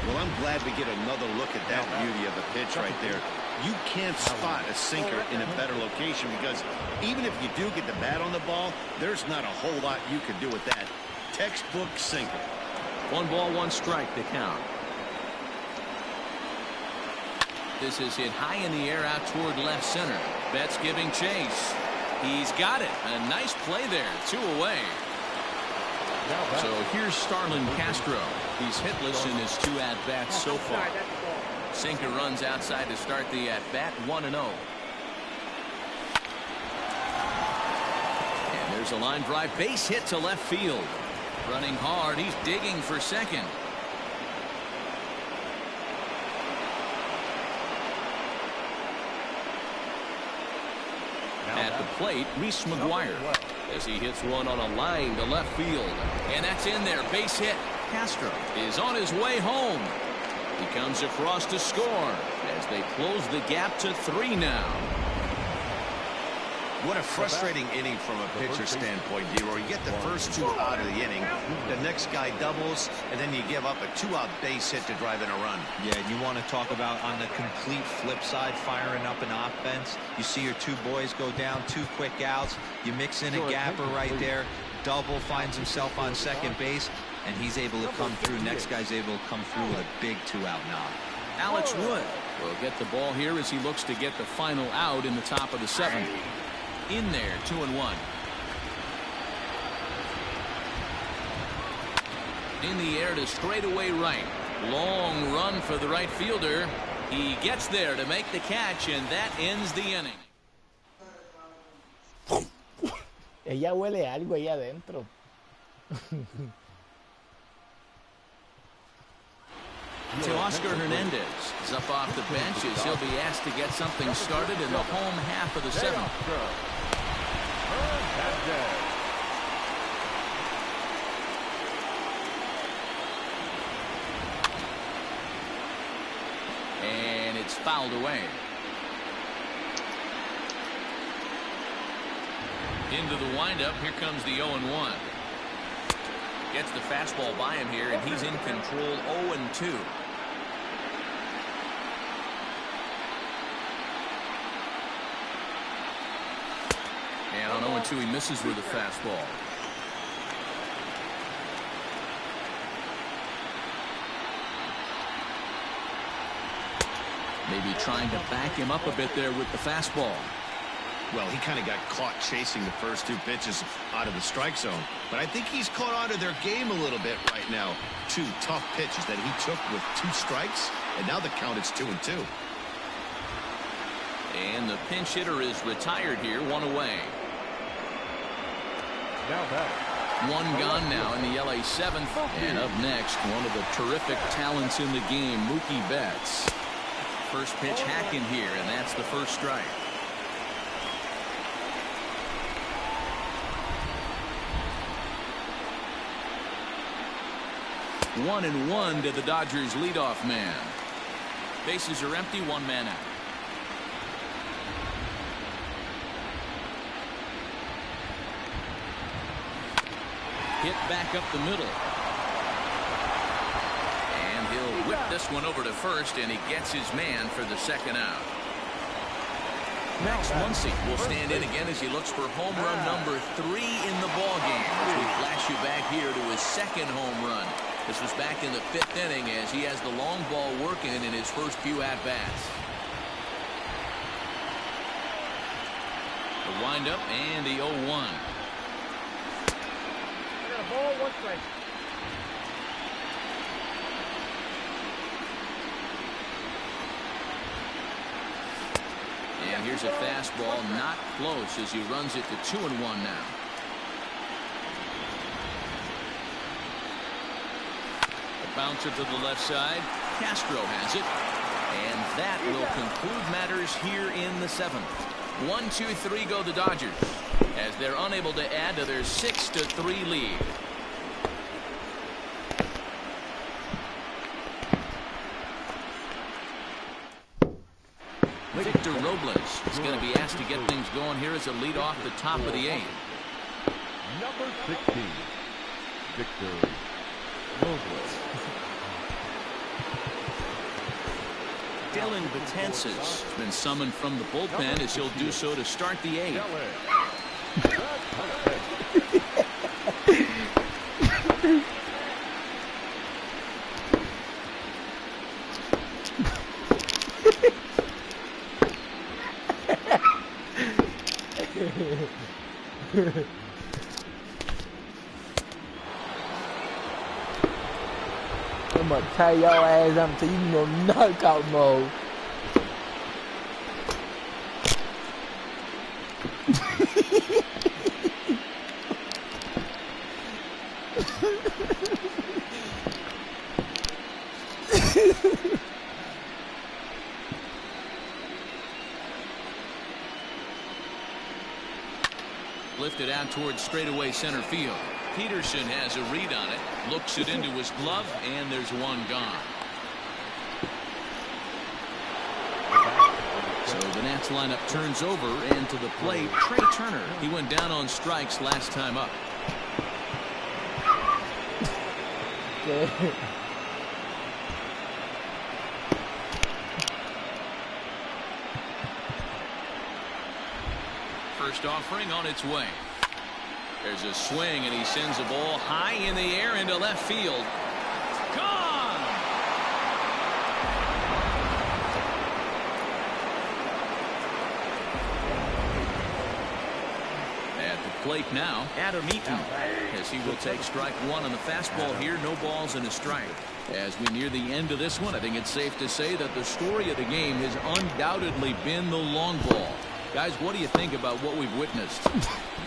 Well, I'm glad we get another look at that beauty of a pitch right there. You can't spot a sinker in a better location because even if you do get the bat on the ball, there's not a whole lot you can do with that. Textbook sinker. 1 ball, 1 strike to count. This is hit high in the air out toward left center. Betts giving chase. He's got it. A nice play there. 2 away. So here's Starlin Castro. He's hitless in his 2 at-bats so far. Sinker runs outside to start the at-bat, 1-0. And there's a line drive base hit to left field. Running hard, he's digging for second. At the plate, Reese McGuire, as he hits one on a line to left field. And that's in there, base hit. Castro is on his way home. He comes across to score as they close the gap to 3 now. What a frustrating inning from a pitcher standpoint, D-Roy. You get the first 2 out of the inning. The next guy doubles, and then you give up a 2-out base hit to drive in a run. Yeah, and you want to talk about on the complete flip side, firing up an offense. You see your 2 boys go down, 2 quick outs. You mix in a gapper right there. Double finds himself on second base, and he's able to come through. Next guy's able to come through with a big 2-out knock. Alex Wood will get the ball here as he looks to get the final out in the top of the 7th. In there, 2-1. In the air to straightaway right. Long run for the right fielder. He gets there to make the catch, and that ends the inning. Ella huele algo ahí adentro. To Oscar Hernandez is up off the bench as he'll be asked to get something started in the home half of the 7th. And it's fouled away. Into the windup, here comes the 0-1. Gets the fastball by him here, and he's in control. 0-2. And on 0-2, he misses with a fastball. Maybe trying to back him up a bit there with the fastball. Well, he kind of got caught chasing the first 2 pitches out of the strike zone. But I think he's caught on to their game a little bit right now. 2 tough pitches that he took with 2 strikes, and now the count is 2-2. And the pinch hitter is retired here, 1 away. Now back. 1 gone now in the LA 7th. And up next, one of the terrific talents in the game, Mookie Betts. First pitch hacking here, and that's the first strike. 1-1 to the Dodgers leadoff man. Bases are empty, 1 man out. Hit back up the middle. And he'll whip this one over to first, and he gets his man for the second out. Max Muncy will stand in again as he looks for home run number 3 in the ball game. As we flash you back here to his second home run. This was back in the 5th inning as he has the long ball working in his first few at-bats. The windup and the 0-1. Ball, 1 strike. And here's a fastball not close as he runs it to 2-1 now. A bouncer to the left side. Castro has it. And that will conclude matters here in the 7th. 1-2-3 go the Dodgers as they're unable to add to their 6-3 lead. Victor Robles is going to be asked to get things going here as a lead off the top of the 8th. Number 16, Victor Robles. Dylan Betances has been summoned from the bullpen as he'll do so to start the 8th. I'm gonna tie your ass up until you know knockout mode. Lifted out towards straightaway center field. Peterson has a read on it, looks it into his glove, and there's one gone. So the Nats lineup turns over, and to the plate, Trey Turner. He went down on strikes last time up. First offering on its way. There's a swing, and he sends a ball high in the air into left field. Gone! At the plate now, Adam Eaton, as he will take strike 1 on the fastball here. No balls and a strike. As we near the end of this one, I think it's safe to say that the story of the game has undoubtedly been the long ball. Guys, what do you think about what we've witnessed?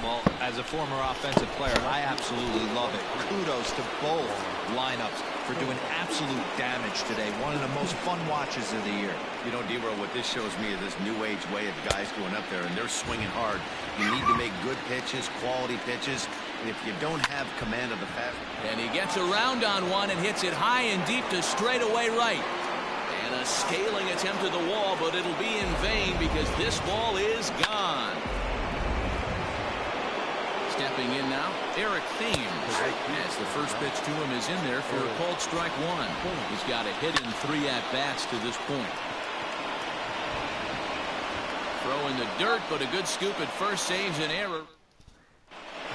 Well, as a former offensive player, I absolutely love it. Kudos to both lineups for doing absolute damage today. One of the most fun watches of the year. You know, D-Roll, what this shows me is this new age way of guys going up there, and they're swinging hard. You need to make good pitches, quality pitches, and if you don't have command of the fastball. And he gets around on one and hits it high and deep to straightaway right. And a scaling attempt at the wall, but it'll be in vain because this ball is gone. Stepping in now, Eric Thames, as the first pitch to him is in there for a called strike 1. He's got a hit in 3 at-bats to this point. Throw in the dirt, but a good scoop at first saves an error.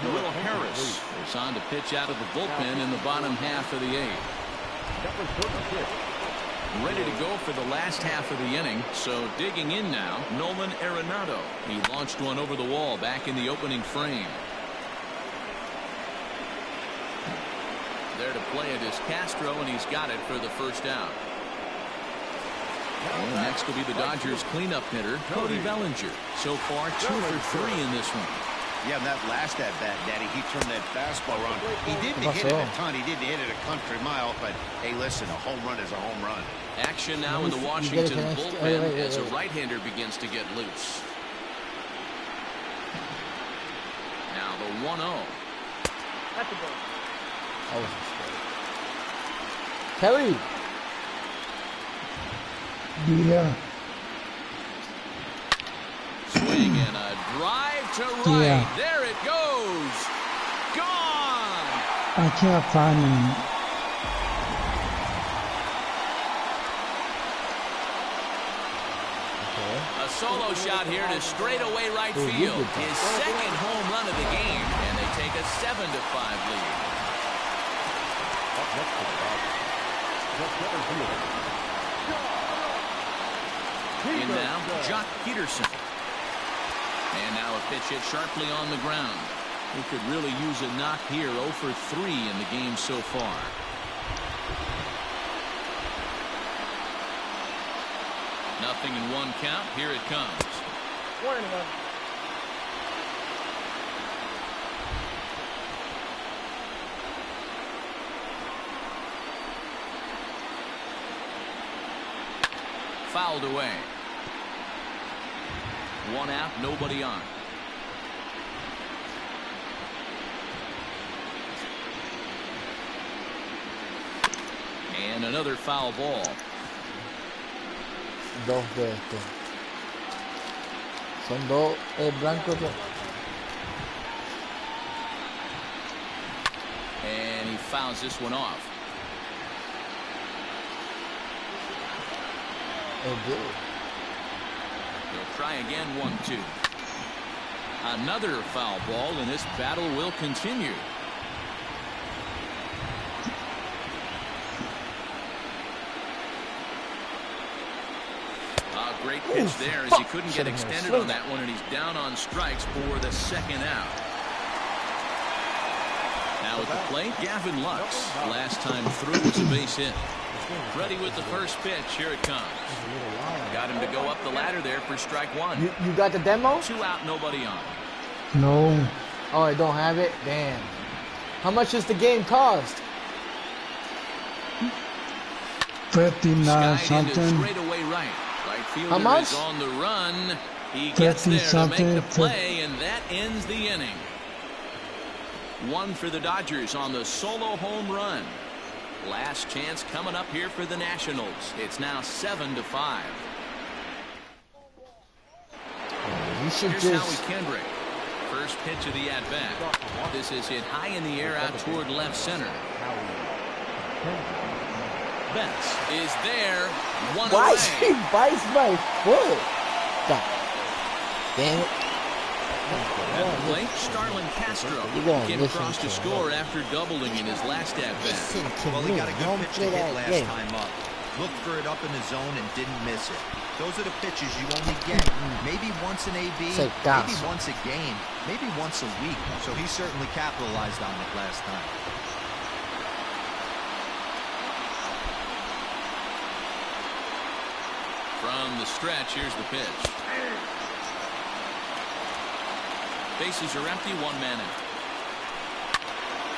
Will Harris is on to pitch out of the bullpen in the bottom half of the 8th. Ready to go for the last half of the inning, so digging in now, Nolan Arenado. He launched one over the wall back in the opening frame. There to play it is Castro, and he's got it for the first out. And next will be the Dodgers cleanup hitter, Cody Bellinger. So far, 2 for 3 in this one. Yeah, and that last at-bat, Daddy, he turned that fastball around. He didn't hit it a ton. He didn't hit it a country mile, but, hey, listen, a home run is a home run. Action now in the Washington bullpen as a right-hander begins to get loose. Now the 1-0. That's a goal. Kelly. Yeah. Swing and a drive to right. Yeah. There it goes. Gone. I can't find him. A solo shot here to straightaway right field. His second home run of the game, and they take a 7-5 lead. In now, Jock Peterson. And now a pitch hit sharply on the ground. He could really use a knock here. 0 for 3 in the game so far. Nothing in 1 count. Here it comes. 1-1. Fouled away. 1 out, nobody on. And another foul ball. Dos de estos. Son dos blancos. And he fouls this one off. He'll try again. 1-2. Another foul ball, and this battle will continue. Great pitch there as he couldn't get extended on that one, and he's down on strikes for the 2nd out. Now at the plate, Gavin Lux. Last time through was a base hit. Ready with the first pitch. Here it comes. Got him to go up the ladder there for strike 1. You got the demo? 2 out, nobody on. No. Oh, I don't have it? Damn. How much does the game cost? 59 something. Straightaway right. Right fielder How much? is on the run. He gets there to make the play, and that ends the inning. 1 for the Dodgers on the solo home run. Last chance coming up here for the Nationals. It's now 7-5. Here's Howie Kendrick. First pitch of the at-bat. This is hit high in the air out toward left center. Betts is there. 1 Why away. she bites my foot? Stop. Damn it. At the plate, Starlin Castro came across to score after doubling in his last at-bat. Well, he got a good pitch to hit last time up. Looked for it up in the zone and didn't miss it. Those are the pitches you only get maybe once in AB, maybe once a game, maybe once a week. So he certainly capitalized on it last time. From the stretch, here's the pitch. Bases are empty, 1 man out.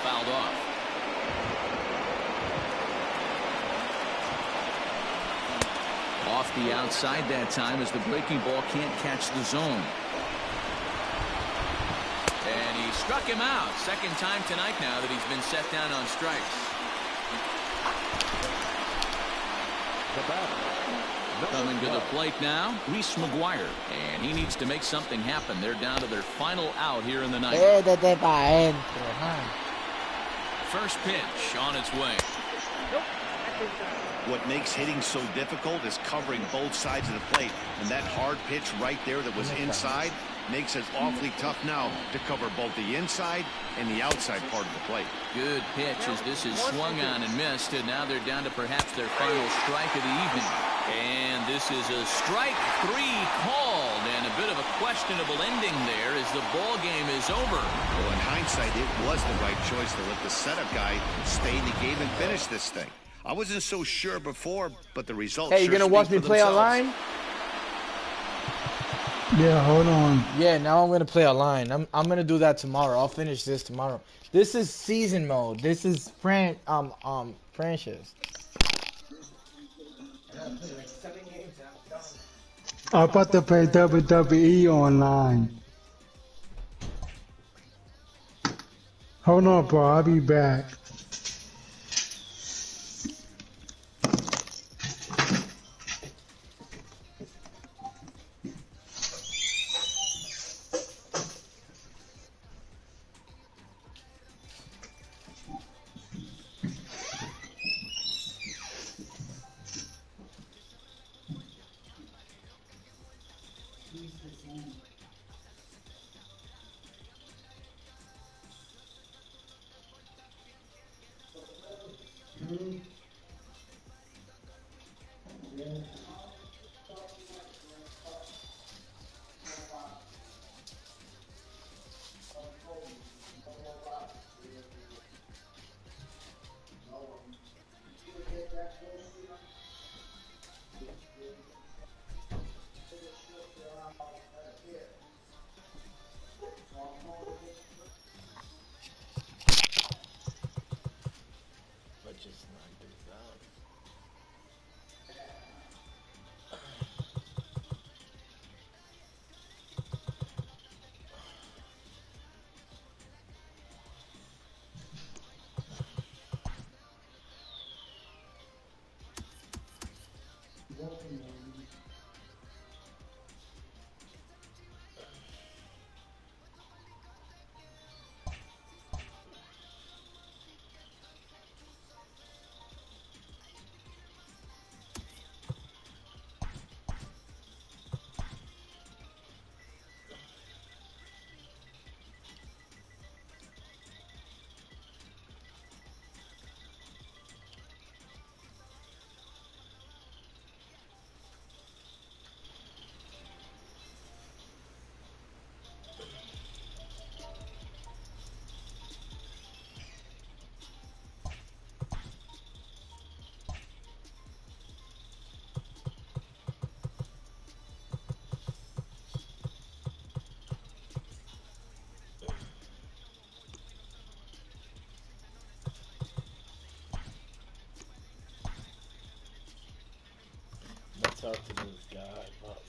Fouled off. Off the outside that time as the breaking ball can't catch the zone. And he struck him out. 2nd time tonight now that he's been set down on strikes. The batter. Coming to the plate now, Reese McGuire, and he needs to make something happen. They're down to their final out here in the ninth. First pitch on its way. What makes hitting so difficult is covering both sides of the plate, and that hard pitch right there that was inside makes it awfully tough now to cover both the inside and the outside part of the plate. Good pitch as this is swung on and missed, and now they're down to perhaps their final strike of the evening. And this is a strike 3 called, and a bit of a questionable ending there as the ball game is over. Well, in hindsight, it was the right choice to let the setup guy stay in the game and finish this thing. I wasn't so sure before, but the results. Hey, you gonna watch me play online? Yeah, hold on. Yeah, now I'm gonna play online. I'm gonna do that tomorrow. I'll finish this tomorrow. This is season mode. This is franchise. I'm about to play WWE online. Hold on, bro. I'll be back. Talk to this guy. Oh, fuck.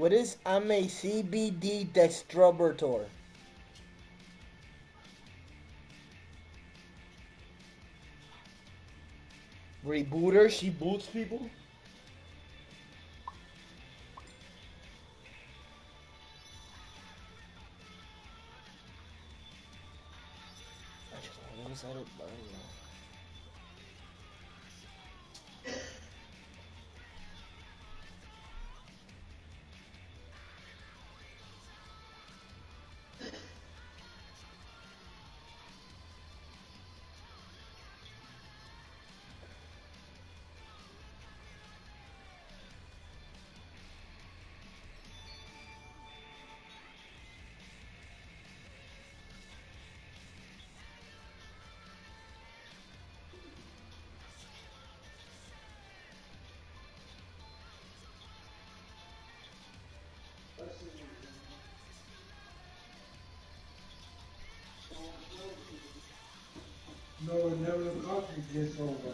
What is CBD dextrobertor? Rebooter? She boots people? I just want to inside it, but No, never the country gets over.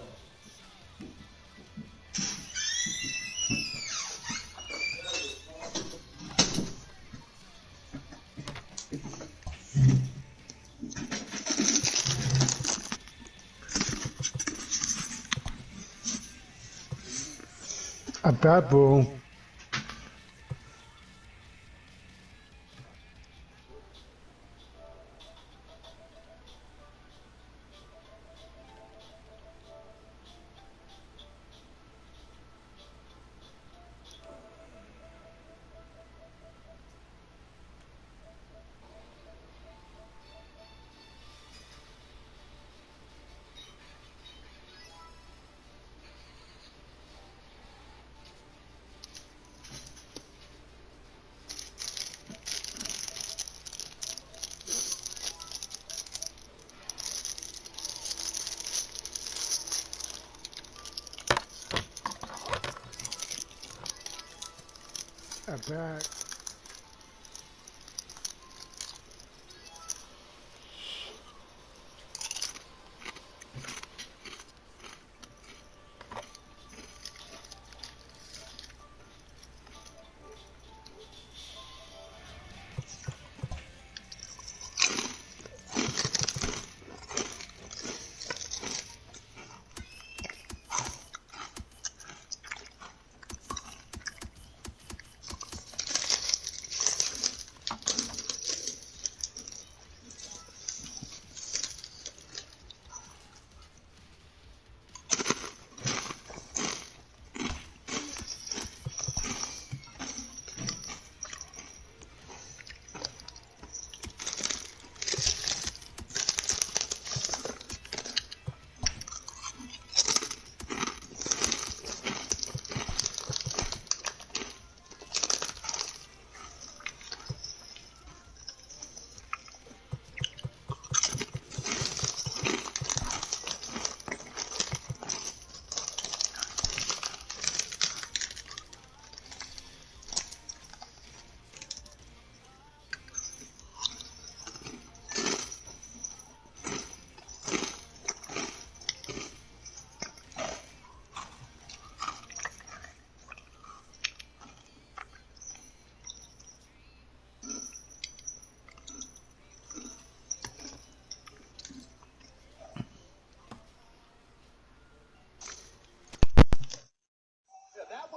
A bad ball. Back.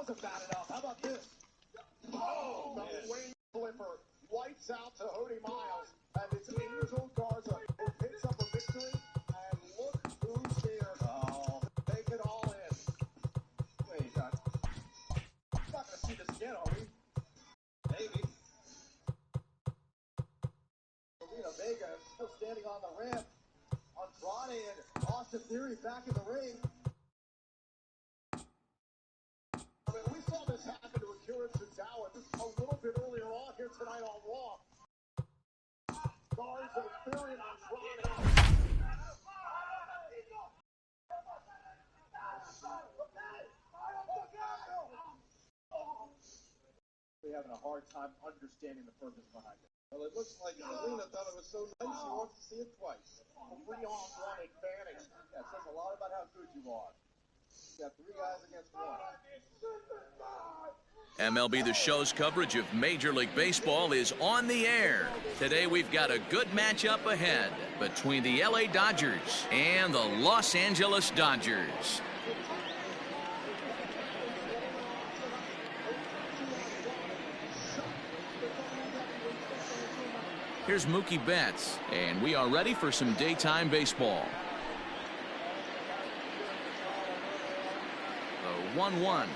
wasn't bad enough. How about this? Oh, the wing flipper wipes out to Hody Miles, and it's 8-year-old Garza who picks up a victory, and look who's here. Oh, take it all in. Wait, we're not going to see this again, are we? Maybe. Serena Vega still standing on the ramp. Andrade and Austin Theory back in the ring. I mean, we saw this happen to Akira Tozawa just a little bit earlier on here tonight on Raw. Garza, Theory, and Andrade. We're having a hard time understanding the purpose behind it. Well, it looks like Zelina thought it was so nice she wants to see it twice. A 3-on-1 advantage. That says a lot about how good you are. You got 3 guys against 1. MLB The Show's coverage of Major League Baseball is on the air. Today we've got a good matchup ahead between the LA Dodgers and the Los Angeles Dodgers. Here's Mookie Betts, and we are ready for some daytime baseball. The 1-1.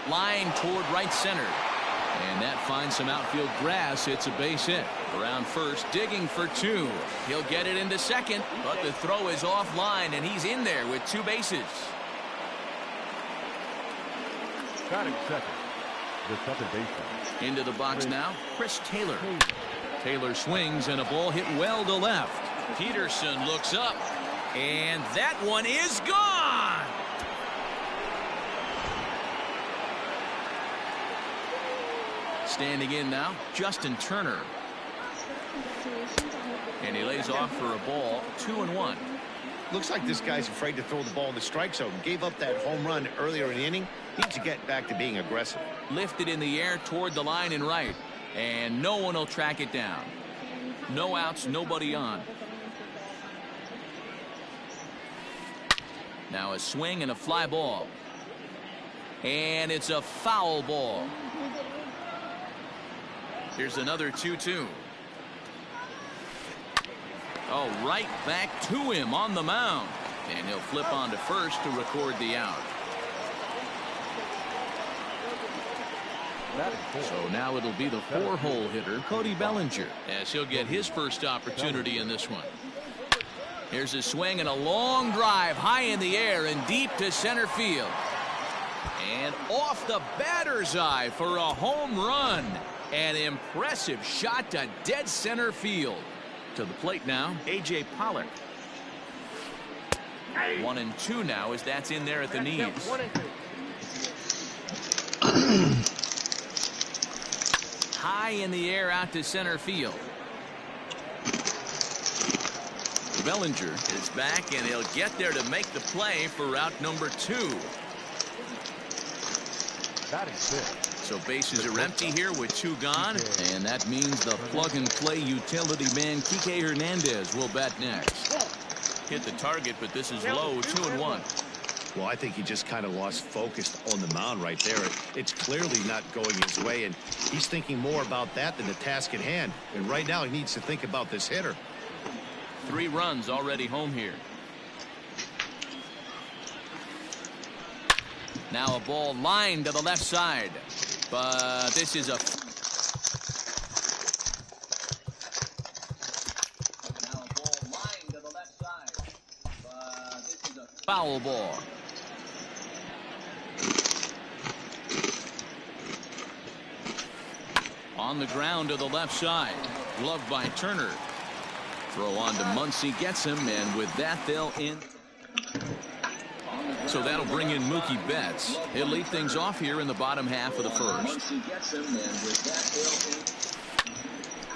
Line toward right center. And that finds some outfield grass. It's a base hit. Around first, digging for 2. He'll get it into second, but the throw is offline, and he's in there with 2 bases. Batting second, the second baseman. Into the box now, Chris Taylor. Taylor swings, and a ball hit well to left. Peterson looks up, and that one is gone. Standing in now, Justin Turner. And he lays off for a ball, 2-1. Looks like this guy's afraid to throw the ball in the strike zone. Gave up that home run earlier in the inning. Needs to get back to being aggressive. Lifted in the air toward the line and right. And no one will track it down. No outs, nobody on. Now a swing and a fly ball. And it's a foul ball. Here's another 2-2. Oh, right back to him on the mound. And he'll flip on to first to record the out. So now it'll be the 4-hole hitter, Cody Bellinger, as he'll get his first opportunity in this one. Here's a swing and a long drive high in the air and deep to center field. And off the batter's eye for a home run. An impressive shot to dead center field. To the plate now, A.J. Pollock. 1-2 now as that's in there at the knees. High in the air out to center field. Bellinger is back, and he'll get there to make the play for out number 2. So bases are empty here with 2 gone, and that means the plug-and-play utility man Kike Hernandez will bat next. Hit the target, but this is low, 2-1. Well, I think he just kind of lost focus on the mound right there. It's clearly not going his way, and he's thinking more about that than the task at hand. And right now he needs to think about this hitter. 3 runs already home here. Now a ball lined to the left side, but this is a foul ball. On the ground to the left side, gloved by Turner. Throw on to Muncy, gets him, and with that they'll in. So that'll bring in Mookie Betts. He'll lead things off here in the bottom half of the first.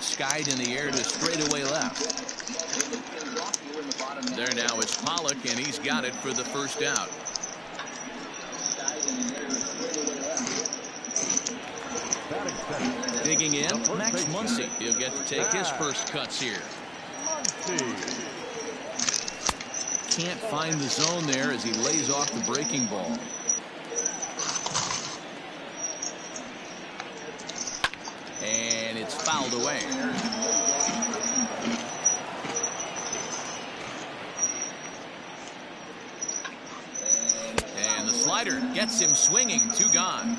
Skied in the air to straightaway left. There now is Pollock, and he's got it for the first out. Digging in, Max Muncy. He'll get to take his first cuts here. Can't find the zone there as he lays off the breaking ball. And it's fouled away. And the slider gets him swinging, 2 gone.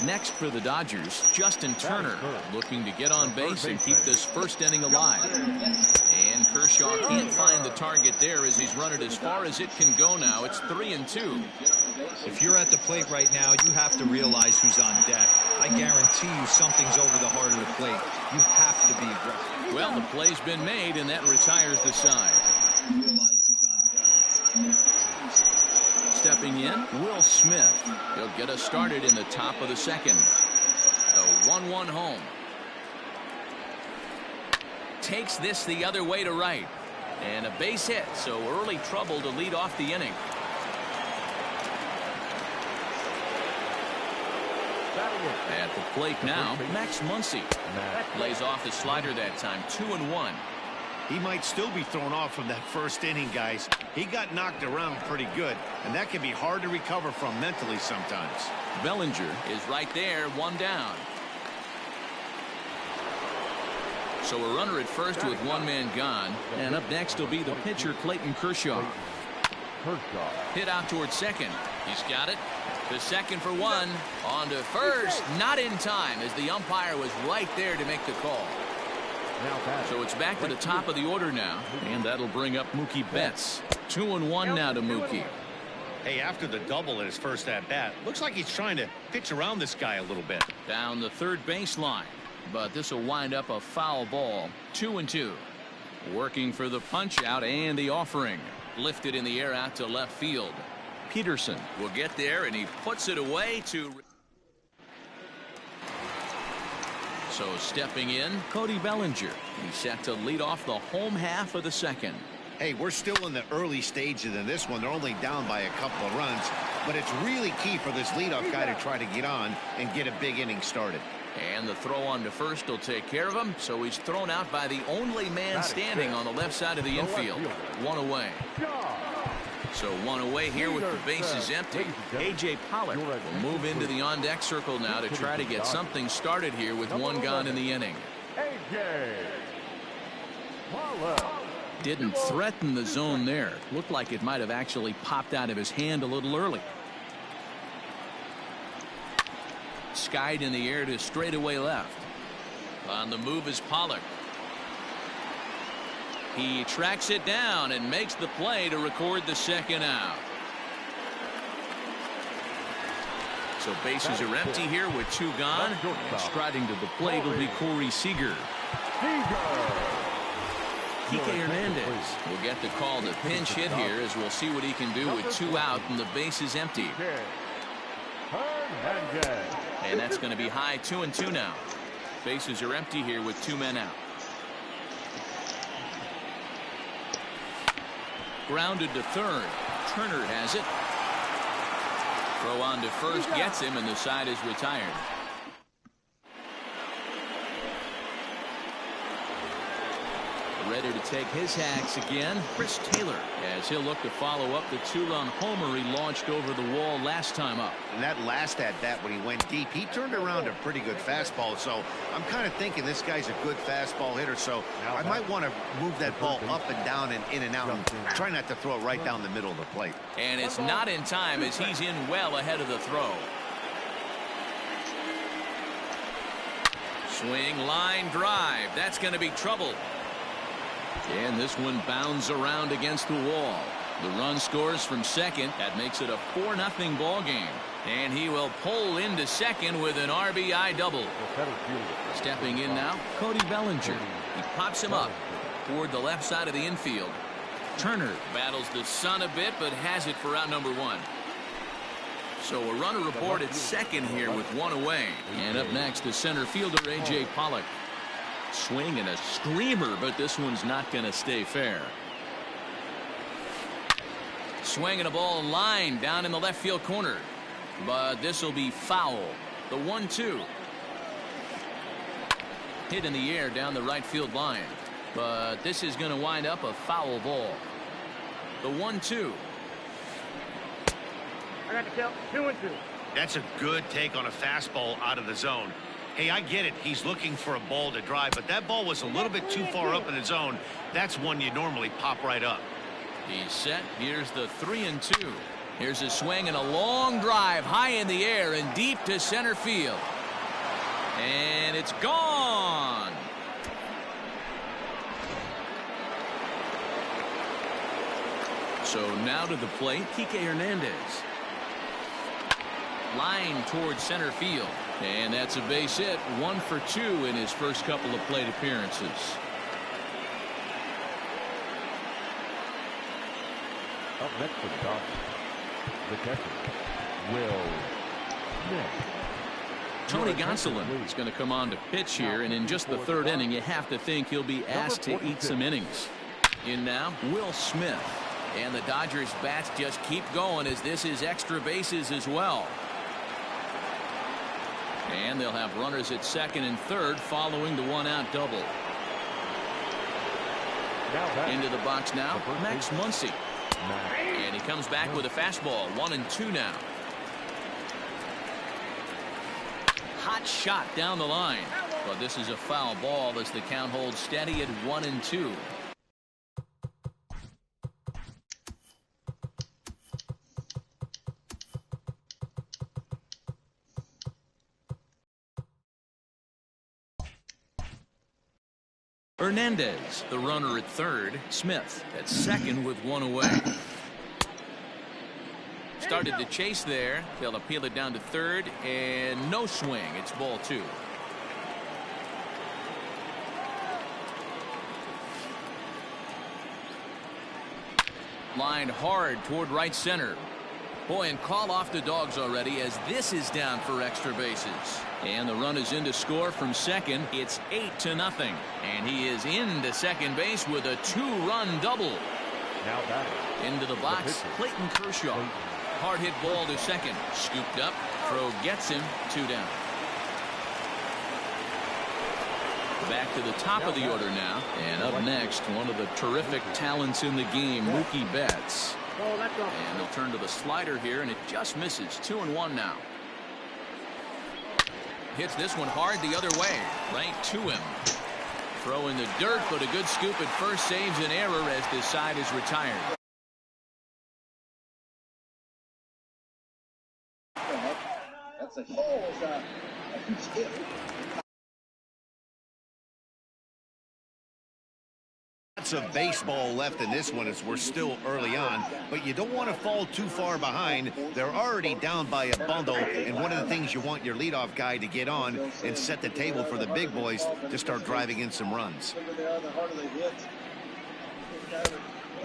Next for the Dodgers, Justin Turner, looking to get on base and keep this first inning alive. And Kershaw can't find the target there as he's run it as far as it can go now. It's 3-2. If you're at the plate right now, you have to realize who's on deck. I guarantee you something's over the heart of the plate. You have to be aggressive. Well, the play's been made, and that retires the side. Stepping in, Will Smith. He'll get us started in the top of the second. The 1-1 home. Takes this the other way to right. And a base hit, so early trouble to lead off the inning. At the plate now, Max Muncy. Lays off the slider that time, 2-1. He might still be thrown off from that first inning, guys. He got knocked around pretty good, and that can be hard to recover from mentally sometimes. Bellinger is right there, 1 down. So a runner at first with 1 man gone, and up next will be the pitcher Clayton Kershaw. Hit out towards second. He's got it. To second for 1. On to first. Not in time as the umpire was right there to make the call. So it's back to the top of the order now, and that'll bring up Mookie Betts. 2-1 now to Mookie. Hey, after the double in his first at-bat, looks like he's trying to pitch around this guy a little bit. Down the third baseline, but this will wind up a foul ball. 2-2. Working for the punch out and the offering. Lifted in the air out to left field. Peterson will get there, and he puts it away to... So stepping in, Cody Bellinger. He's set to lead off the home half of the second. Hey, we're still in the early stages in this one. They're only down by a couple of runs, but it's really key for this leadoff guy to try to get on and get a big inning started. And the throw on to first will take care of him, so he's thrown out by the only man standing on the left side of the infield. 1 away. So So one away here with the bases empty. A.J. Pollock will move into the on-deck circle now to try to get something started here with one gone in the inning. A.J. Pollock. Didn't threaten the zone there. Looked like it might have actually popped out of his hand a little early. Skied in the air to straightaway left. On the move is Pollock. He tracks it down and makes the play to record the second out. So bases are empty here with two gone. And striding to the plate will be Corey Seager. Kike Hernandez will get the call to pinch hit here, as we'll see what he can do with two out and the bases empty. And that's going to be high 2-2 now. Bases are empty here with two men out. Grounded to third. Turner has it. Throw on to first gets him, and the side is retired. Ready to take his hacks again, Chris Taylor, as he'll look to follow up the two-run homer he launched over the wall last time up. And that last at-bat when he went deep, he turned around a pretty good fastball. So I'm kind of thinking this guy's a good fastball hitter. So I might want to move that ball up and down and in and out and try not to throw it right down the middle of the plate. And it's not in time, as he's in well ahead of the throw. Swing, line drive. That's going to be trouble. And this one bounds around against the wall. The run scores from second. That makes it a 4-0 ball game. And he will pull into second with an RBI double. Stepping in now, Cody Bellinger. He pops him up toward the left side of the infield. Turner battles the sun a bit, but has it for out number one. So a runner report at second here with one away. And up next, the center fielder, A.J. Pollock. Swing and a screamer, but this one's not going to stay fair. Swinging a ball line down in the left field corner, but this will be foul. The 1-2. Hit in the air down the right field line, but this is going to wind up a foul ball. The 1-2. I got the count. 2-2. That's a good take on a fastball out of the zone. Hey, I get it. He's looking for a ball to drive, but that ball was a little bit too far up in the zone. That's one you normally pop right up. He's set. Here's the 3-2. Here's a swing and a long drive high in the air and deep to center field. And it's gone. So now to the plate, Kike Hernandez. Line towards center field. And that's a base hit. 1 for 2 in his first couple of plate appearances. Up next for the Dodgers, the catcher, Will Smith. Tony Gonsolin is going to come on to pitch here, and in just the third inning, you have to think he'll be asked to eat some innings. In now, Will Smith. And the Dodgers bats just keep going, as this is extra bases as well. And they'll have runners at second and third following the one-out double. Into the box now, Max Muncy. And he comes back with a fastball. 1-2 now. Hot shot down the line. But this is a foul ball as the count holds steady at 1-2. Hernandez, the runner at third. Smith at second with one away. Started to chase there. They'll appeal it down to third, and no swing. It's ball 2. Lined hard toward right center. Boy, and call off the dogs already, as this is down for extra bases. And the run is in to score from second. It's 8-0. And he is into second base with a 2-run double. Now back into the box, Clayton Kershaw. Hard hit ball to second. Scooped up. Throw gets him. 2 down. Back to the top of the order now. And up next, one of the terrific talents in the game, Mookie Betts. And they'll turn to the slider here, and it just misses. 2-1 now. Hits this one hard the other way, right to him. Throw in the dirt, but a good scoop at first saves an error as this side is retired. That's a huge hit. Lots of baseball left in this one as we're still early on, but you don't want to fall too far behind. They're already down by a bundle, and one of the things you want your leadoff guy to get on and set the table for the big boys to start driving in some runs.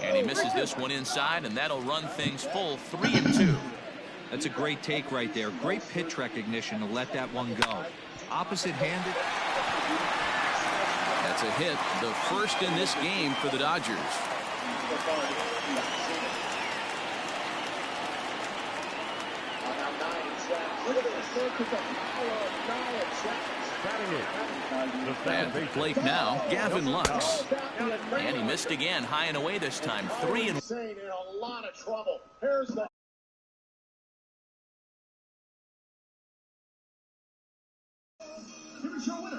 And he misses this one inside, and that'll run things full 3-2. That's a great take right there. Great pitch recognition to let that one go. Opposite-handed. That's a hit, the first in this game for the Dodgers. At the plate now, Gavin Lux. And he missed again, high and away this time. 3-1. In a lot of trouble. Here's the Here's your